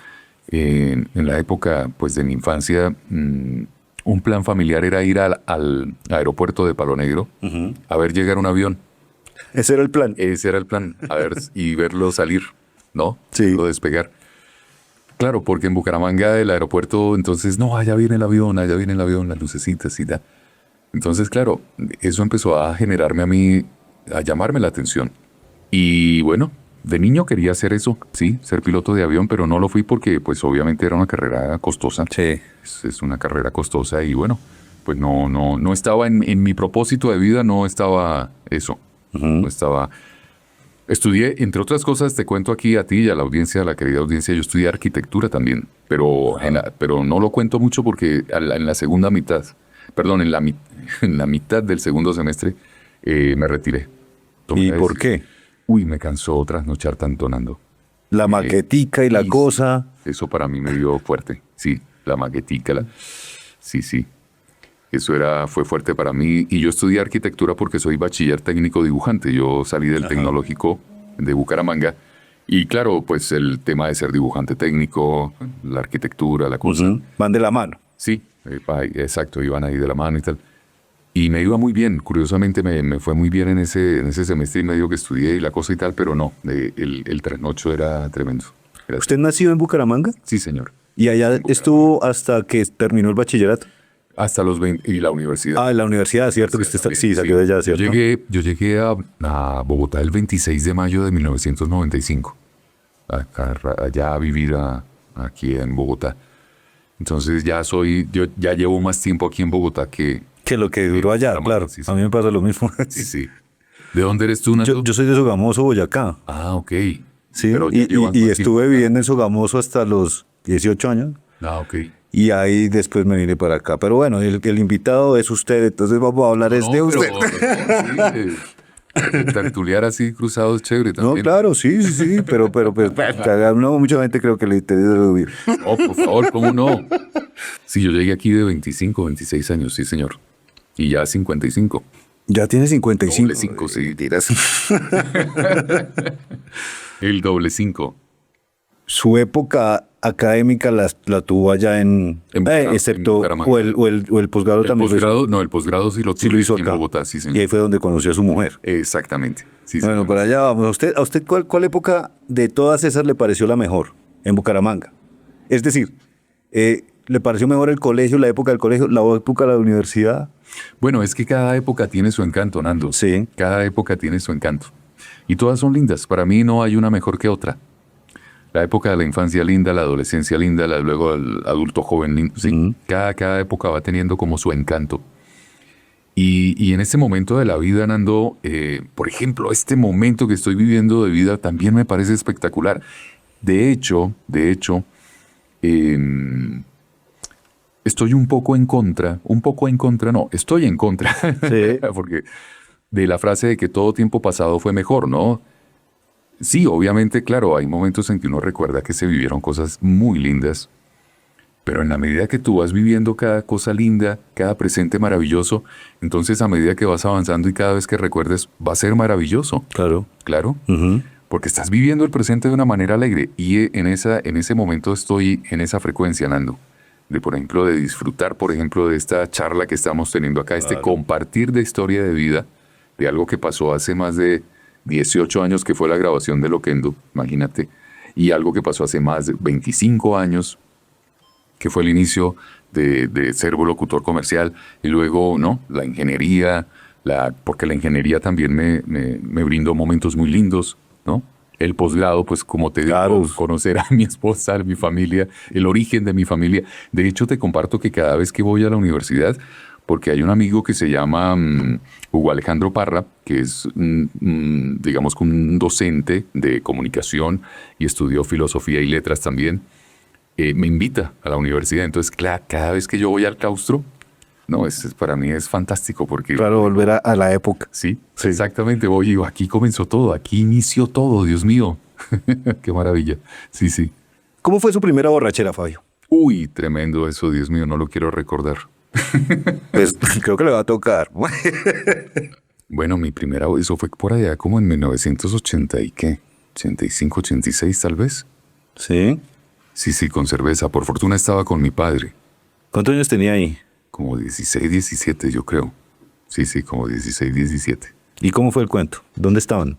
en la época pues, de mi infancia, un plan familiar era ir al aeropuerto de Palo Negro a ver llegar un avión. Ese era el plan. Ese era el plan, a ver y verlo salir, ¿no? Sí. Verlo despegar. Claro, porque en Bucaramanga el aeropuerto, entonces, no, allá viene el avión, las lucecitas y tal. Entonces, claro, eso empezó a generarme a mí, a llamarme la atención. Y bueno, de niño quería hacer eso, sí, ser piloto de avión, pero no lo fui porque, pues, obviamente era una carrera costosa. Sí. Es una carrera costosa y bueno, pues no estaba en mi propósito de vida, no estaba eso. No estaba... Estudié, entre otras cosas, te cuento aquí a ti y a la audiencia, a la querida audiencia, yo estudié arquitectura también, pero no lo cuento mucho porque en la segunda mitad, perdón, en la mitad del segundo semestre me retiré. ¿Y por qué? Uy, me cansó trasnochar tanto, Nando. La maquetica y la cosa. Eso para mí me dio fuerte, sí, la maquetica, sí. Eso fue fuerte para mí. Y yo estudié arquitectura porque soy bachiller técnico dibujante. Yo salí del tecnológico de Bucaramanga. Y claro, pues el tema de ser dibujante técnico, la arquitectura, la cosa. Van de la mano. Sí, exacto, iban ahí de la mano y tal. Y me iba muy bien, curiosamente me fue muy bien en ese semestre y medio que estudié y la cosa y tal, pero no, el trasnocho era tremendo. ¿Usted nació en Bucaramanga? Sí, señor. ¿Y allá estuvo hasta que terminó el bachillerato? Hasta los 20 y la universidad. Ah, en la universidad, ¿cierto? Que usted está, sí, salió de allá, ¿cierto? Yo llegué a Bogotá el 26 de mayo de 1995. Allá a vivir aquí en Bogotá. Entonces yo ya llevo más tiempo aquí en Bogotá que lo que duró allá, claro. Sí. A mí me pasa lo mismo. Sí. ¿De dónde eres tú, Nato? Yo soy de Sogamoso, Boyacá. Ah, ok. Sí, Pero y estuve viviendo en Sogamoso hasta los 18 años. Ah, ok. Y ahí después me vine para acá. Pero bueno, el invitado es usted, entonces vamos a hablar de usted. Tertuliar así cruzado es chévere también. No, claro, sí, pero pues, no, mucha gente creo que le interesa oír. No, por favor, ¿cómo no? Sí, yo llegué aquí de 25, 26 años, sí, señor. Y ya 55. Ya tiene 55. Doble 5, sí. Dirás. El doble 5. Su época académica la tuvo allá excepto, o el posgrado también. El posgrado sí lo hizo acá. En Bogotá, sí, señor. Y ahí fue donde conoció a su mujer. Exactamente. Sí, bueno, señor. para allá vamos. ¿A usted cuál época de todas esas le pareció la mejor en Bucaramanga? Es decir, ¿le pareció mejor el colegio, la época del colegio, la época de la universidad? Bueno, es que cada época tiene su encanto, Nando. Sí. Cada época tiene su encanto. Y todas son lindas. Para mí no hay una mejor que otra. La época de la infancia linda, la adolescencia linda, luego el adulto joven lindo. Sí, cada época va teniendo como su encanto. Y en este momento de la vida, Nando, por ejemplo, este momento que estoy viviendo de vida también me parece espectacular. De hecho, estoy estoy en contra. Sí. Porque de la frase de que todo tiempo pasado fue mejor, ¿no? Sí, obviamente, claro, hay momentos en que uno recuerda que se vivieron cosas muy lindas, pero en la medida que tú vas viviendo cada cosa linda, cada presente maravilloso, entonces a medida que vas avanzando y cada vez que recuerdes va a ser maravilloso. Claro. Porque estás viviendo el presente de una manera alegre y en ese momento estoy en esa frecuencia, Nando. Por ejemplo, de disfrutar, por ejemplo, de esta charla que estamos teniendo acá, Claro. compartir de historia de vida, de algo que pasó hace más de 18 años, que fue la grabación de Loquendo, imagínate, y algo que pasó hace más de 25 años, que fue el inicio de ser locutor comercial, y luego, ¿no? La ingeniería, porque la ingeniería también me brindó momentos muy lindos, ¿no? El posgrado, pues como te Claro. digo, conocer a mi esposa, a mi familia, el origen de mi familia. De hecho, te comparto que cada vez que voy a la universidad, porque hay un amigo que se llama Hugo Alejandro Parra, que es, digamos, un docente de comunicación y estudió filosofía y letras también, me invita a la universidad. Entonces, cada vez que yo voy al claustro, para mí es fantástico porque... Claro, volver a la época. Sí, exactamente. Voy y digo, aquí comenzó todo, aquí inició todo, Dios mío. Qué maravilla. Sí, sí. ¿Cómo fue su primera borrachera, Fabio? Uy, tremendo eso, Dios mío, no lo quiero recordar. Pues creo que le va a tocar. Bueno, mi primera, eso fue por allá como en 1980 y qué, 85, 86 tal vez. ¿Sí? Sí, sí, con cerveza. Por fortuna estaba con mi padre. ¿Cuántos años tenía ahí? Como 16, 17, yo creo. Sí, sí, como 16, 17. ¿Y cómo fue el cuento? ¿Dónde estaban?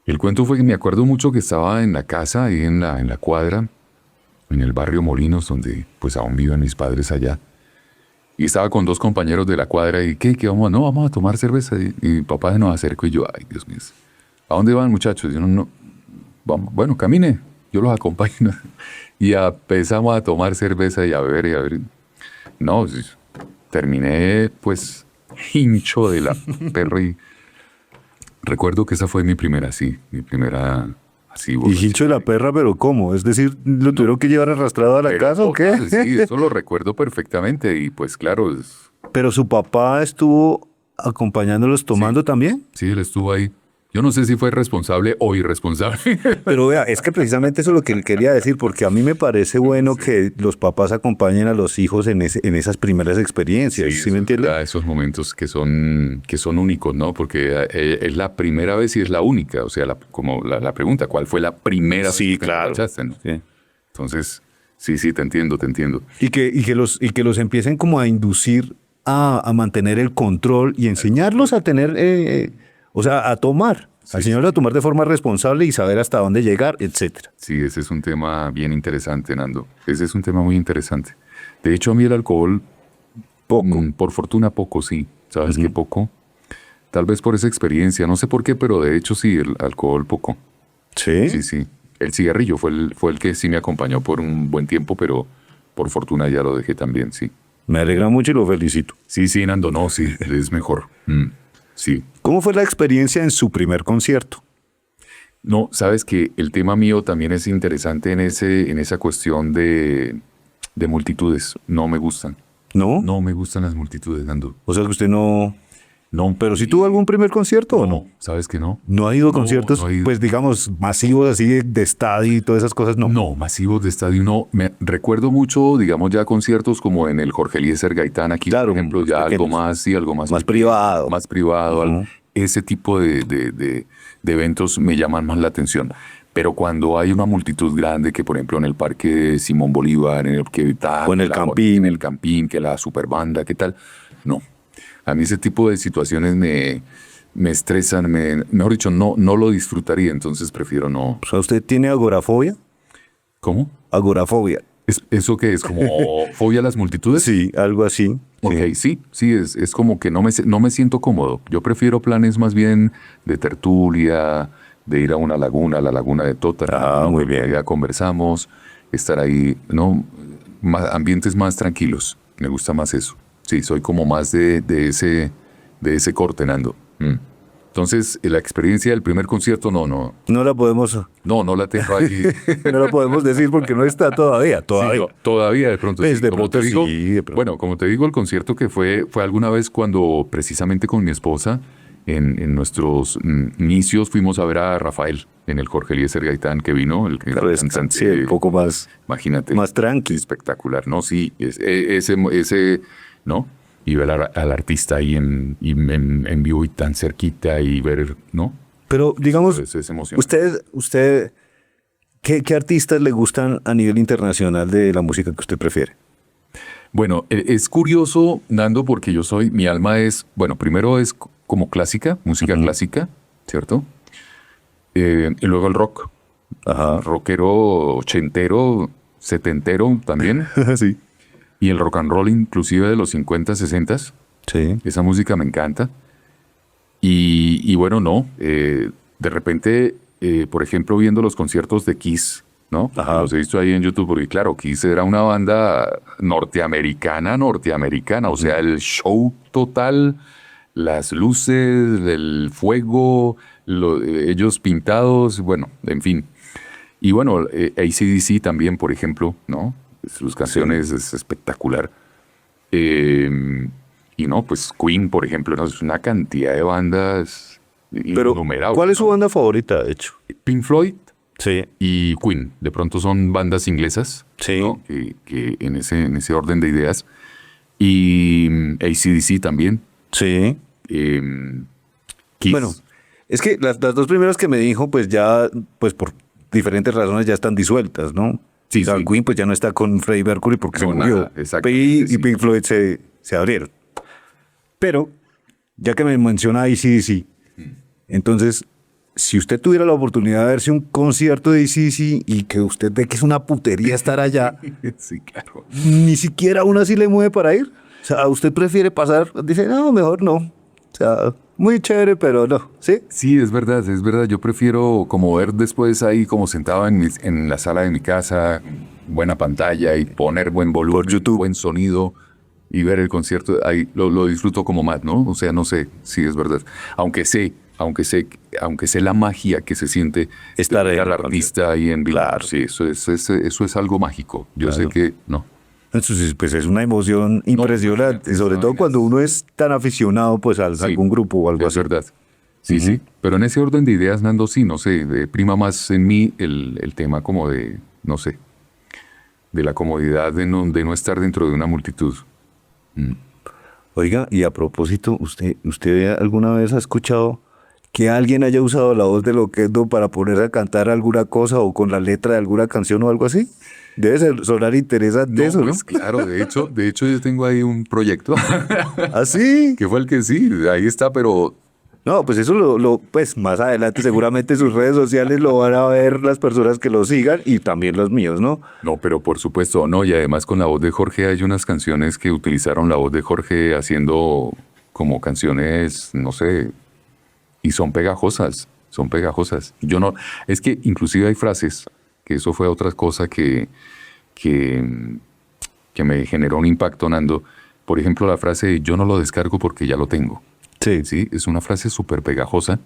El cuento fue que me acuerdo mucho que estaba en la casa, ahí en la cuadra, en el barrio Molinos, donde pues aún viven mis padres allá. Y estaba con dos compañeros de la cuadra y ¿qué vamos? No, vamos a tomar cerveza. Y mi papá se nos acercó y yo, ay, Dios mío, ¿a dónde van, muchachos? Y yo, no, vamos, bueno, camine, yo los acompaño. Y empezamos a tomar cerveza y a beber y a beber. No, terminé pues hincho de la perra y recuerdo que esa fue mi primera, sí, mi primera así. ¿Y hincho de la perra, pero cómo? Es decir, ¿lo tuvieron que llevar arrastrado a la Pero casa o qué? total, sí, eso lo recuerdo perfectamente y pues claro, ¿Pero su papá estuvo acompañándolos tomando también? sí, él estuvo ahí. Yo no sé si fue responsable o irresponsable. Pero vea, es que precisamente eso es lo que él quería decir, porque a mí me parece bueno que los papás acompañen a los hijos en esas primeras experiencias, ¿sí me entiende? Esos momentos que son únicos, ¿no? Porque es la primera vez y es la única. O sea, como la pregunta, ¿cuál fue la primera Sí, vez que te claro. emborrachaste, no? Sí. Entonces, sí, te entiendo. Y que los empiecen como a inducir a mantener el control y enseñarlos a tener, o sea, a tomar. Enseñarlos a tomar de forma responsable y saber hasta dónde llegar, etcétera. Sí, ese es un tema bien interesante, Nando. Ese es un tema muy interesante. De hecho, a mí el alcohol, por fortuna poco, sí. ¿Sabes qué poco? Tal vez por esa experiencia, no sé por qué, pero de hecho sí, el alcohol poco. Sí. Sí. El cigarrillo fue el que sí me acompañó por un buen tiempo, pero por fortuna ya lo dejé también, sí. Me alegra mucho y lo felicito. Sí, Nando, no, sí, es mejor. Sí. ¿Cómo fue la experiencia en su primer concierto? No, sabes que el tema mío también es interesante en esa cuestión de multitudes. No me gustan. ¿No? No me gustan las multitudes, Nando. O sea que usted no... No, ¿Pero sí tuvo algún primer concierto o no? ¿Sabes que no? ¿No ha ido a No, conciertos, no he ido. pues digamos, masivos así de estadio y todas esas cosas? No. No, masivos de estadio no. Me recuerdo mucho, digamos, ya conciertos como en el Jorge Eliezer Gaitán aquí, Claro, por ejemplo, ya algo pequeños. más, sí, algo más Privado. más privado. Ese tipo de eventos me llaman más la atención. Pero cuando hay una multitud grande, que por ejemplo en el Parque Simón Bolívar, en el que O en el Campín. en el Campín, que la superbanda, ¿qué tal? No. A mí ese tipo de situaciones me estresan, mejor dicho, no lo disfrutaría, entonces prefiero no. O sea, ¿usted tiene agorafobia? ¿Cómo? Agorafobia. ¿Eso qué es? ¿Como fobia a las multitudes? Sí, algo así. Ok, sí, es como que no me siento cómodo. Yo prefiero planes más bien de tertulia, de ir a una laguna, a la laguna de Tota. Ah, muy bien. Ya conversamos, estar ahí, ¿no? Ambientes más tranquilos. Me gusta más eso. Sí, soy como más de ese corte, Nando. Entonces, la experiencia del primer concierto, no No la podemos, la tengo ahí. no la podemos decir porque no está todavía. Todavía. Sí, todavía de pronto. Pues Sí. de Como pronto te digo, sí, de pronto. bueno, como te digo, el concierto que fue alguna vez cuando precisamente con mi esposa, en nuestros inicios, fuimos a ver a Rafael en el Jorge Eliezer Gaitán que vino, el Claro, es cantante, sí, un poco más, imagínate. más tranqui. Espectacular, ¿no? Sí, ese, ¿no? Y ver al artista ahí en vivo y tan cerquita y ver, ¿no? Pero digamos, Es emocionante. usted, ¿qué artistas le gustan a nivel internacional de la música que usted prefiere? Bueno, es curioso, Nando, porque mi alma es, bueno, primero es como clásica, música clásica, ¿cierto? Y luego el rock, Ajá. rockero ochentero, setentero también, Sí. y el rock and roll inclusive de los 50, 60. Sí. Esa música me encanta. Y bueno, no, de repente, por ejemplo, viendo los conciertos de Kiss, ¿no? Ajá. Los he visto ahí en YouTube, porque claro, Kiss era una banda norteamericana, o sea, el show total, las luces, el fuego, ellos pintados, bueno, en fin. Y bueno, AC/DC también, por ejemplo, ¿no? Sus canciones es espectacular. Y no, pues Queen, por ejemplo, ¿no? Es una cantidad de bandas Pero, innumerables. ¿cuál es su ¿no? banda favorita, de hecho? Pink Floyd, Sí. y Queen. De pronto son bandas inglesas, Sí. ¿no? Que en ese orden de ideas. Y AC/DC también. Sí. Kiss. Bueno, es que las dos primeras que me dijo, pues ya, pues por diferentes razones ya están disueltas, ¿no? Sí, O sea, sí. Queen pues ya no está con Freddie Mercury porque se No, murió. nada, exacto, Y sí. Pink Floyd se abrieron. Pero, ya que me menciona AC/DC, entonces, si usted tuviera la oportunidad de verse un concierto de AC/DC y que usted ve que es una putería estar allá, Sí, claro. ni siquiera aún así le mueve para ir. O sea, usted prefiere pasar, dice, no, mejor no. O sea, muy chévere, pero no, ¿sí? Sí, es verdad, es verdad. Yo prefiero como ver después ahí como sentado en la sala de mi casa, buena pantalla y poner buen volumen, Por YouTube. buen sonido y ver el concierto. Ahí lo disfruto como más, ¿no? O sea, no sé, sí, es verdad. Aunque sé la magia que se siente Estar de ahí ver en al el artista ahí en vivo. Claro. Sí, eso es algo mágico. Yo sé Claro. que no. Entonces, pues es una emoción impresionante, imagínate, sobre esa todo vaina cuando es- uno es tan aficionado pues a Sí, algún grupo o algo es así. verdad. Sí, sí. Pero en ese orden de ideas, Nando, sí, no sé, prima más en mí el tema como de, no sé, de la comodidad de no estar dentro de una multitud. Oiga, y a propósito, ¿usted alguna vez ha escuchado que alguien haya usado la voz de Loquendo para ponerse a cantar alguna cosa o con la letra de alguna canción o algo así? Debe sonar interesante eso, ¿no? Pues claro, de hecho yo tengo ahí un proyecto ¿Ah, sí? que fue el que sí, ahí está, pero No, pues eso pues más adelante seguramente sus redes sociales lo van a ver las personas que lo sigan y también los míos, ¿no? no, pero por supuesto, no, y además con la voz de Jorge hay unas canciones que utilizaron la voz de Jorge haciendo como canciones, no sé, y son pegajosas, son pegajosas. Yo no, es que inclusive hay frases, que eso fue otra cosa que, que me generó un impacto, Nando. Por ejemplo, la frase, yo no lo descargo porque ya lo tengo. Sí. ¿Sí? Es una frase súper pegajosa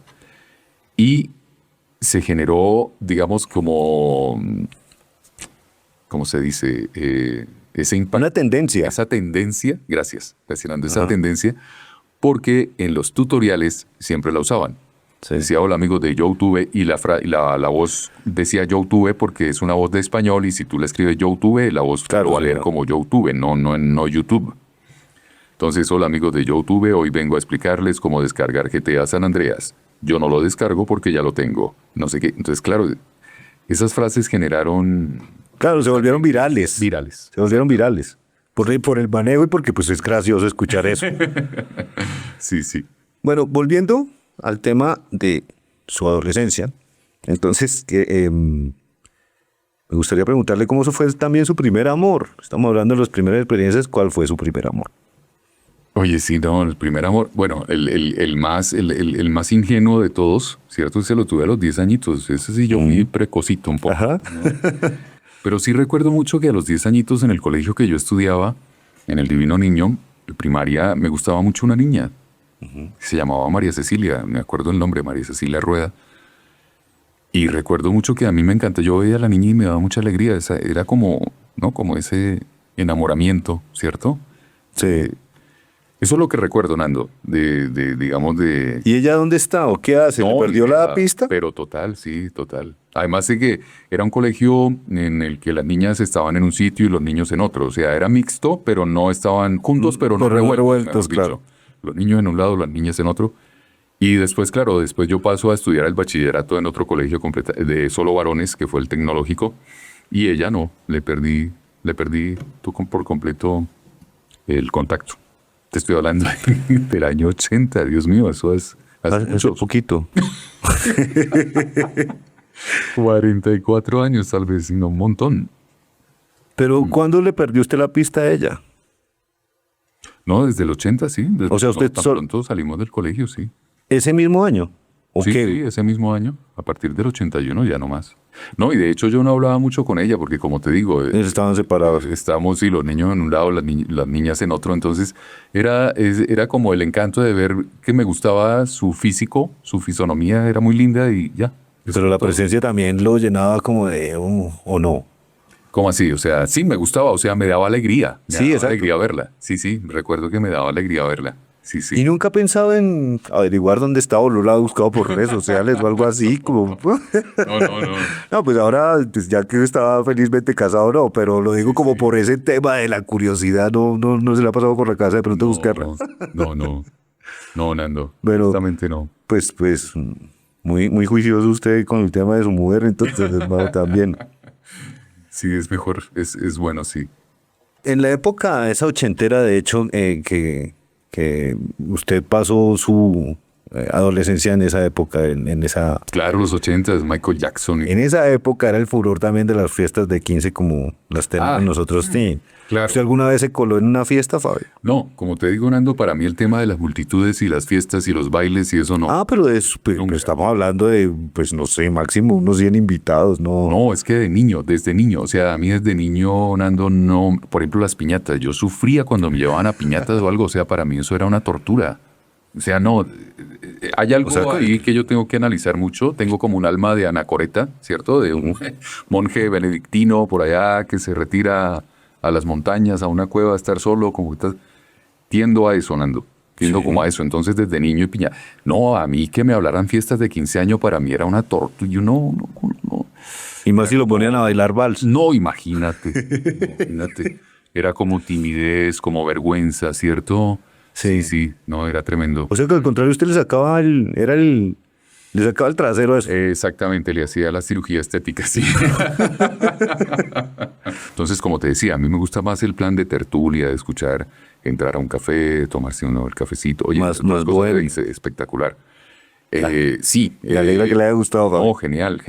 y se generó, digamos, como, ¿cómo se dice? Ese impacto. Una tendencia. Esa tendencia, gracias, Nando, esa Ajá. tendencia, porque en los tutoriales siempre la usaban. Sí. Decía hola amigos de YouTube y la voz decía YouTube porque es una voz de español y si tú le escribes YouTube, la voz Claro, lo va a leer señor. como YouTube, no YouTube. Entonces, hola amigos de YouTube, hoy vengo a explicarles cómo descargar GTA San Andreas. Yo no lo descargo porque ya lo tengo. No sé qué. Entonces, claro, esas frases generaron Claro, se volvieron virales. virales. Se volvieron virales. Por el manejo y porque pues es gracioso escuchar eso. Sí, sí. Bueno, volviendo al tema de su adolescencia, entonces me gustaría preguntarle cómo fue también su primer amor. Estamos hablando de las primeras experiencias, ¿cuál fue su primer amor? Oye, sí, no, el primer amor, bueno, el más ingenuo de todos, ¿cierto? Ese lo tuve a los 10 añitos. Ese sí yo fui precocito un poco. Ajá. Pero sí recuerdo mucho que a los 10 añitos en el colegio que yo estudiaba, en el Divino Niño, en primaria, me gustaba mucho una niña. Se llamaba María Cecilia, me acuerdo el nombre, María Cecilia Rueda. Y recuerdo mucho que a mí me encantó, yo veía a la niña y me daba mucha alegría. Era como, ¿no? Como ese enamoramiento, ¿cierto? Sí. Eso es lo que recuerdo, Nando, digamos, de... ¿Y ella dónde está o qué hace? ¿Le No, perdió la era- pista? Pero total, sí, total. Además de que era un colegio en el que las niñas estaban en un sitio y los niños en otro. O sea, era mixto, pero no estaban juntos, pero no Pero no revueltos. revueltos, mejor dicho. claro. Los niños en un lado, las niñas en otro. Y después, claro, después yo paso a estudiar el bachillerato en otro colegio de solo varones, que fue el tecnológico. Y ella no, le perdí por completo el contacto. Te estoy hablando del año 80, Dios mío, eso es hace Hace muchos, poquito. 44 años tal vez, no, un montón. Pero ¿cuándo le perdió usted la pista a ella? No, desde el 80, sí. O sea, usted tan sol- pronto salimos del colegio, sí. ¿Ese mismo año? ¿O Sí, qué? sí, ese mismo año, a partir del 81 ya no más. No, y de hecho yo no hablaba mucho con ella porque como te digo, Estaban separados. estábamos y los niños en un lado, las niñas en otro, entonces era como el encanto de ver que me gustaba su físico, su fisonomía era muy linda y ya. Eso Pero fue la todo. presencia también lo llenaba como de, ¿o no? ¿Cómo así? O sea, sí me gustaba, o sea, me daba alegría. Me Sí, daba exacto. alegría verla. Sí, sí, recuerdo que me daba alegría verla. sí, sí. ¿Y nunca ha pensado en averiguar dónde está o lo ha buscado por redes sociales o algo así? Como... No, no, no. No, pues ahora, pues ya que estaba felizmente casado, no, pero lo digo como por ese tema de la curiosidad, no se le ha pasado por la cabeza de pronto buscarla. No, Nando. Pero, Justamente no. pues, muy juicioso usted con el tema de su mujer, entonces, hermano, también. Sí, es mejor, es bueno, sí. En la época esa ochentera, de hecho, que usted pasó su adolescencia en esa época, en esa... Claro, los 80s, Michael Jackson. En esa época era el furor también de las fiestas de 15 como las tenemos nosotros. Sí. Claro. ¿Usted alguna vez se coló en una fiesta, Fabio? No, como te digo, Nando, para mí el tema de las multitudes y las fiestas y los bailes y eso no. Ah, pero pues, estamos hablando de, pues no sé, máximo unos 100 invitados, ¿no? No, es que desde niño, o sea, a mí desde niño, Nando, no, por ejemplo, las piñatas, yo sufría cuando me llevaban a piñatas o algo, o sea, para mí eso era una tortura. O sea, no, hay algo ahí que yo tengo que analizar mucho, tengo como un alma de anacoreta, ¿cierto? De un monje benedictino por allá que se retira a las montañas, a una cueva, a estar solo, como que tiendo a eso, Nando. Tiendo como a eso. Entonces, desde niño y piña. No, a mí que me hablaran fiestas de 15 años para mí era una tortura. Yo no. Y más si lo ponían a bailar vals. No, imagínate. Era como timidez, como vergüenza, ¿cierto? Sí. No, era tremendo. O sea que al contrario, usted le sacaba le sacaba el trasero a eso. Exactamente, le hacía la cirugía estética, sí. Entonces, como te decía, a mí me gusta más el plan de tertulia, de escuchar, entrar a un café, tomarse el cafecito. Oye, más bueno. Espectacular. Sí. Me alegra que le haya gustado, Fabio. Oh, genial.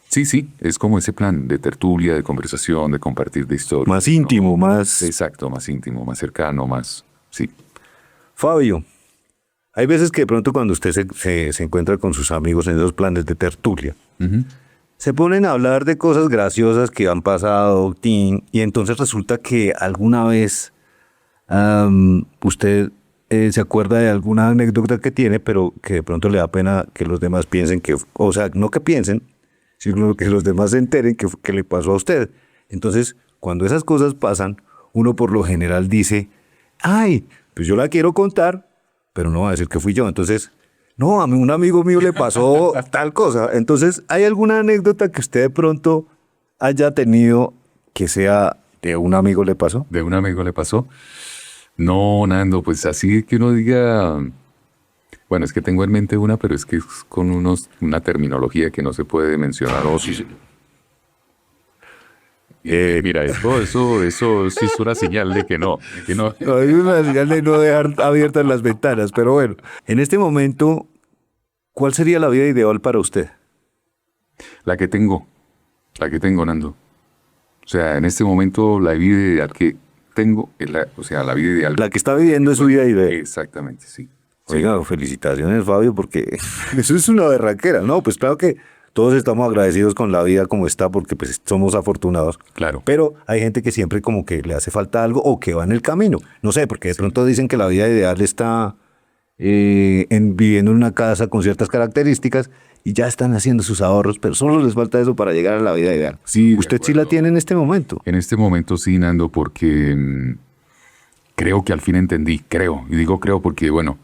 Sí, es como ese plan de tertulia, de conversación, de compartir de historia. Más íntimo, más... Exacto, más íntimo, más cercano, más... Sí. Fabio, hay veces que de pronto cuando usted se encuentra con sus amigos en esos planes de tertulia, se ponen a hablar de cosas graciosas que han pasado, y entonces resulta que alguna vez usted se acuerda de alguna anécdota que tiene, pero que de pronto le da pena que los demás piensen que... O sea, no que piensen, sino que los demás se enteren que le pasó a usted. Entonces, cuando esas cosas pasan, uno por lo general dice, ay, pues yo la quiero contar, pero no va a decir que fui yo. Entonces, no, a mí un amigo mío le pasó tal cosa. Entonces, ¿hay alguna anécdota que usted de pronto haya tenido que sea de un amigo le pasó? ¿De un amigo le pasó? No, Nando, pues así que uno diga... Bueno, es que tengo en mente una, pero es que es con una terminología que no se puede mencionar. Oh, sí. Mira, eso sí es una señal de que no. No, es una señal de no dejar abiertas las ventanas, pero bueno. En este momento, ¿cuál sería la vida ideal para usted? La que tengo, Nando. O sea, en este momento la vida ideal que tengo, la vida ideal. La que está viviendo es su vida ideal. Exactamente, sí. Oiga, felicitaciones, Fabio, porque eso es una berraquera, ¿no? Pues claro que todos estamos agradecidos con la vida como está, porque pues somos afortunados. Claro. Pero hay gente que siempre como que le hace falta algo o que va en el camino. No sé, porque de pronto dicen que la vida ideal está viviendo en una casa con ciertas características y ya están haciendo sus ahorros, pero solo les falta eso para llegar a la vida ideal. Sí, ¿Usted sí la tiene en este momento? En este momento sí, Nando, porque creo que al fin entendí, y digo creo porque, bueno,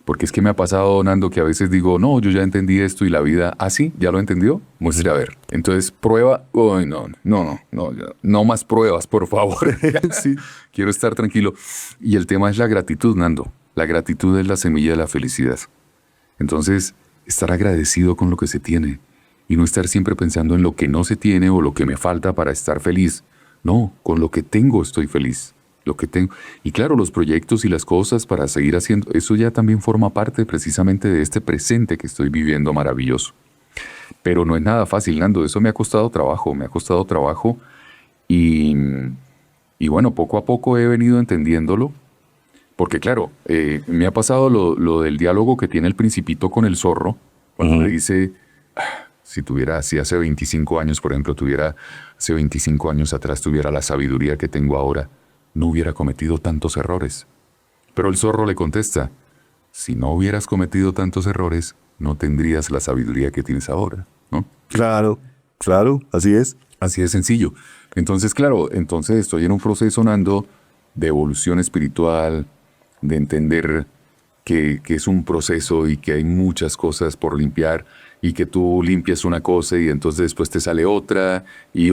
porque es que me ha pasado, Nando, que a veces digo, no, yo ya entendí esto y la vida, ¿ah, sí? ¿Ya lo entendió? Muestre a ver. Entonces, prueba, uy, no más pruebas, por favor. Sí, quiero estar tranquilo. Y el tema es la gratitud, Nando. La gratitud es la semilla de la felicidad. Entonces, estar agradecido con lo que se tiene y no estar siempre pensando en lo que no se tiene o lo que me falta para estar feliz. No, con lo que tengo estoy feliz. Lo que tengo. Y claro, los proyectos y las cosas para seguir haciendo, eso ya también forma parte precisamente de este presente que estoy viviendo maravilloso. Pero no es nada fácil, Nando, eso me ha costado trabajo y bueno, poco a poco he venido entendiéndolo, porque claro, me ha pasado lo del diálogo que tiene el Principito con el zorro, cuando le dice, si hace 25 años, por ejemplo, hace 25 años atrás tuviera la sabiduría que tengo ahora, no hubiera cometido tantos errores. Pero el zorro le contesta, si no hubieras cometido tantos errores, no tendrías la sabiduría que tienes ahora, ¿no? Claro, así es. Así de sencillo. Entonces, claro, estoy en un proceso, Nando, de evolución espiritual, de entender que es un proceso y que hay muchas cosas por limpiar y que tú limpias una cosa y entonces después te sale otra y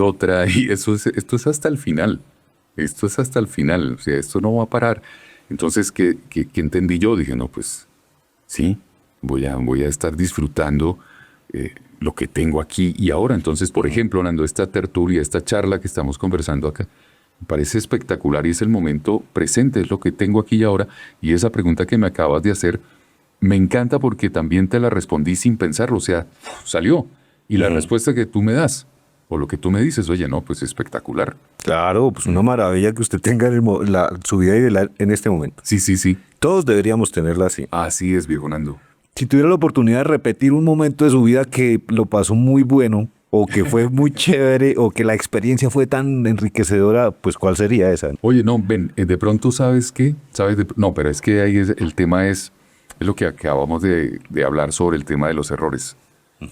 esto es hasta el final. Esto es hasta el final, o sea, esto no va a parar. Entonces, ¿qué entendí yo? Dije, no, pues sí, voy a estar disfrutando lo que tengo aquí y ahora. Entonces, por ejemplo, Nando, esta tertulia, esta charla que estamos conversando acá, me parece espectacular y es el momento presente, es lo que tengo aquí y ahora. Y esa pregunta que me acabas de hacer, me encanta porque también te la respondí sin pensarlo, o sea, salió. Y la respuesta que tú me das, o lo que tú me dices, oye, no, pues espectacular. Claro, pues una maravilla que usted tenga su vida ideal en este momento. Sí, sí, sí. Todos deberíamos tenerla así. Así es, viejo Nando. Si tuviera la oportunidad de repetir un momento de su vida que lo pasó muy bueno, o que fue muy chévere, o que la experiencia fue tan enriquecedora, pues ¿cuál sería esa? Oye, no, ven, de pronto, ¿sabes qué? No, pero es que ahí el tema es lo que acabamos de hablar sobre el tema de los errores.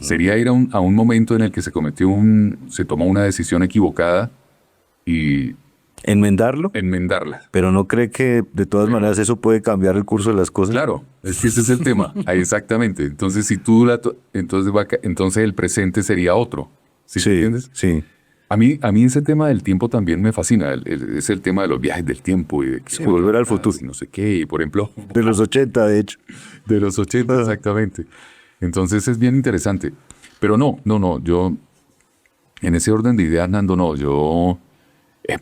Sería ir a un momento en el que se tomó una decisión equivocada y ¿Enmendarlo? enmendarla. Pero ¿no cree que de todas maneras eso puede cambiar el curso de las cosas? Claro, es que ese es el tema. Ahí exactamente. Entonces, si tú entonces el presente sería otro. ¿Sí, Sí, entiendes? sí. A mí ese tema del tiempo también me fascina. Es el tema de los viajes del tiempo y de que Volver al futuro. y no sé qué. Y por ejemplo, De los 80, de hecho. de los 80, exactamente. Entonces es bien interesante. Pero no, yo, en ese orden de ideas, Nando, no, yo,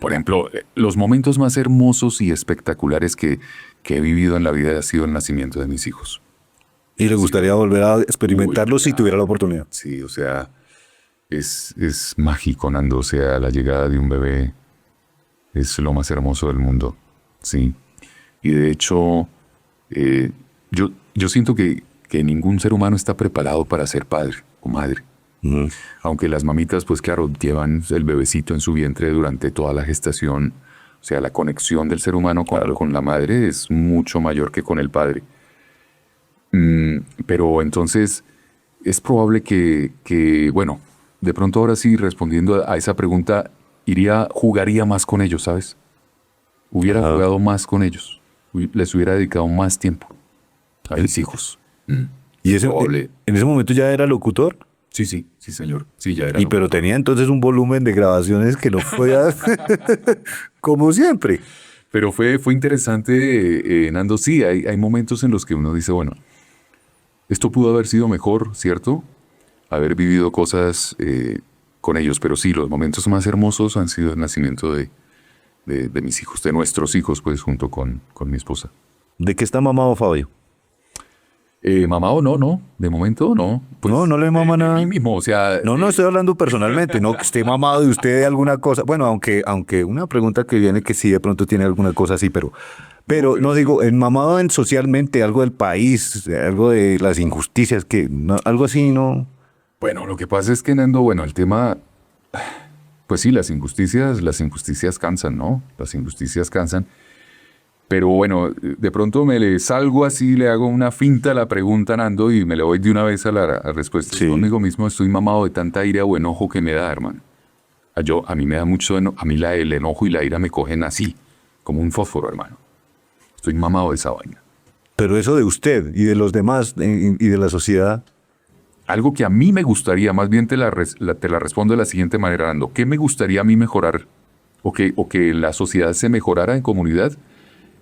por ejemplo, los momentos más hermosos y espectaculares que he vivido en la vida ha sido el nacimiento de mis hijos. Y le gustaría volver a experimentarlo si tuviera la oportunidad. Sí, o sea, es mágico, Nando. O sea, la llegada de un bebé es lo más hermoso del mundo. Sí. Y de hecho, yo siento que ningún ser humano está preparado para ser padre o madre. Aunque las mamitas, pues claro, llevan el bebecito en su vientre durante toda la gestación. O sea, la conexión del ser humano con la madre es mucho mayor que con el padre. Pero entonces es probable que, bueno, de pronto ahora sí, respondiendo a esa pregunta, jugaría más con ellos, ¿sabes? Hubiera jugado más con ellos. Les hubiera dedicado más tiempo a mis hijos. ¿Y Probable. en ese momento ya era locutor? Sí, señor. Sí, ya era. Pero tenía entonces un volumen de grabaciones que no podía... como siempre. Pero fue interesante, Nando. Sí, hay momentos en los que uno dice, bueno, esto pudo haber sido mejor, ¿cierto? Haber vivido cosas con ellos. Pero sí, los momentos más hermosos han sido el nacimiento de mis hijos, de nuestros hijos, pues, junto con mi esposa. ¿De qué está mamado Fabio? Mamado no. De momento no. Pues, No le mama nada. A mí mismo, o sea... No estoy hablando personalmente, no que esté mamado de usted de alguna cosa. Bueno, aunque una pregunta que viene que sí de pronto tiene alguna cosa así, pero no digo, en mamado en socialmente, algo del país, algo de las injusticias, algo así, ¿no? Bueno, lo que pasa es que, Nando, bueno, el tema... Pues sí, las injusticias cansan, ¿no? Las injusticias cansan. Pero bueno, de pronto me le salgo así, le hago una finta a la pregunta, Nando, y me le voy de una vez a la respuesta. Sí. Conmigo mismo estoy mamado de tanta ira o enojo que me da, hermano. A mí me da mucho enojo, a mí el enojo y la ira me cogen así, como un fósforo, hermano. Estoy mamado de esa vaina. Pero eso de usted y de los demás y de la sociedad. Algo que a mí me gustaría, más bien te la respondo de la siguiente manera, Nando. ¿Qué me gustaría a mí mejorar? O que la sociedad se mejorara en comunidad.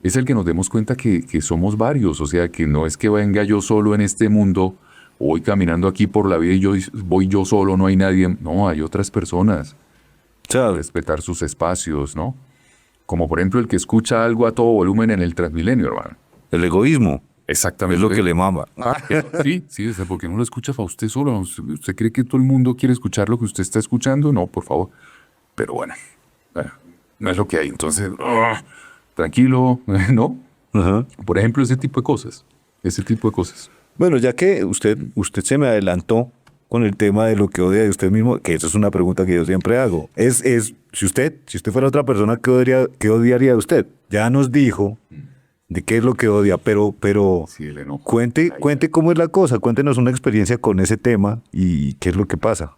Es el que nos demos cuenta que somos varios, o sea, que no es que venga yo solo en este mundo, o voy caminando aquí por la vida y voy yo solo, no hay nadie. No, hay otras personas. Respetar sus espacios, ¿no? Como por ejemplo el que escucha algo a todo volumen en el Transmilenio, hermano. El egoísmo. Exactamente. Es lo que le mama. Sí, o sea, ¿por qué no lo escucha para usted solo? ¿Usted cree que todo el mundo quiere escuchar lo que usted está escuchando? No, por favor. Pero bueno, no es lo que hay. Entonces, tranquilo, ¿no? Ajá. Por ejemplo, ese tipo de cosas. Bueno, ya que usted se me adelantó con el tema de lo que odia de usted mismo, que eso es una pregunta que yo siempre hago. Si usted fuera otra persona, ¿qué odiaría de usted? Ya nos dijo de qué es lo que odia, pero Sí, el enojo. cuente cómo es la cosa, cuéntenos una experiencia con ese tema y qué es lo que pasa.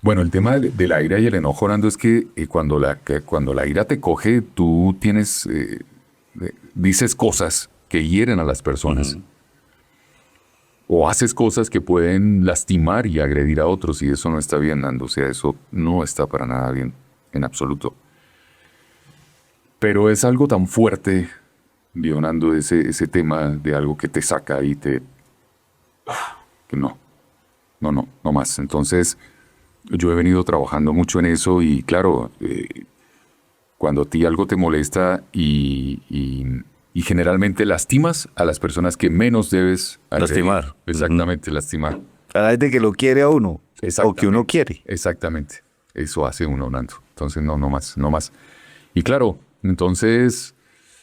Bueno, el tema de la ira y el enojo, Orlando, es que cuando la ira te coge, tú tienes dices cosas que hieren a las personas. O haces cosas que pueden lastimar y agredir a otros, y eso no está bien, Nando. O sea, eso no está para nada bien, en absoluto. Pero es algo tan fuerte, Nando, ese tema de algo que te saca y te... que no más. Entonces, yo he venido trabajando mucho en eso y claro, cuando a ti algo te molesta y generalmente lastimas a las personas que menos debes agredir. Lastimar. Exactamente, lastimar. A la gente que lo quiere a uno. O que uno quiere. Exactamente. Eso hace uno, Nando. Entonces, no más. Y claro, entonces,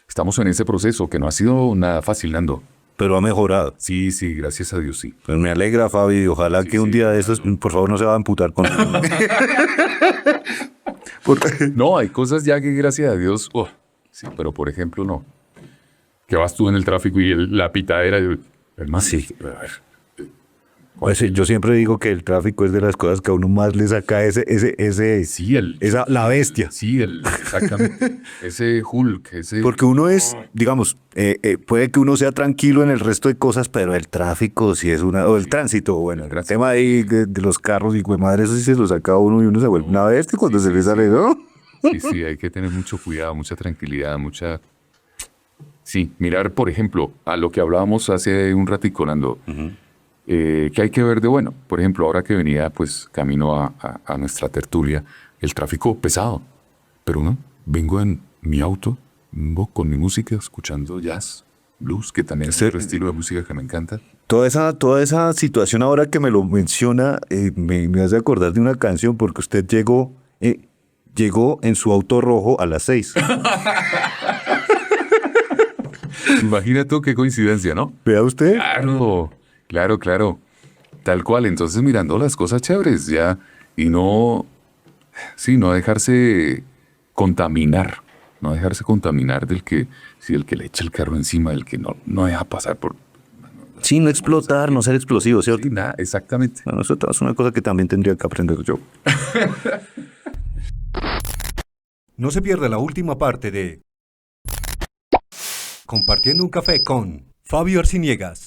estamos en ese proceso que no ha sido nada fácil, Nando. Pero ha mejorado. Sí, gracias a Dios, sí. Pues me alegra, Fabi, y ojalá que un día de estos, por favor, no se va a amputar con... No, hay cosas ya que gracias a Dios, sí, pero por ejemplo no. Que vas tú en el tráfico y la pitadera, hermano, Sí. a ver, Pues, yo siempre digo que el tráfico es de las cosas que a uno más le saca sí, la bestia. sí, exactamente, ese Hulk, ese... Porque uno es, digamos, puede que uno sea tranquilo en el resto de cosas, pero el tráfico sí es o el tránsito, bueno, el tránsito. tema ahí de los carros y güey, madre, eso sí se lo saca a uno y uno se vuelve una bestia cuando se le sale, ¿no? Sí, hay que tener mucho cuidado, mucha tranquilidad, Sí, mirar, por ejemplo, a lo que hablábamos hace un ratico, Nando, que hay que ver de bueno. Por ejemplo, ahora que venía, pues, camino a nuestra tertulia, el tráfico pesado. Pero no, vengo en mi auto, vengo con mi música, escuchando jazz, blues, que también es otro estilo de música que me encanta. Toda esa situación ahora que me lo menciona, me hace acordar de una canción porque usted llegó en su auto rojo a las 6. Imagina tú qué coincidencia, ¿no? ¿Vea usted? Claro. Tal cual. Entonces, mirando las cosas chéveres ya y no dejarse contaminar. No dejarse contaminar del que le echa el carro encima, del que no deja pasar por... Sí, no explotar, no ser explosivo, ¿cierto? Sí, nada, exactamente. Bueno, eso es una cosa que también tendría que aprender yo. No se pierda la última parte de Compartiendo un café con Fabio Arciniegas.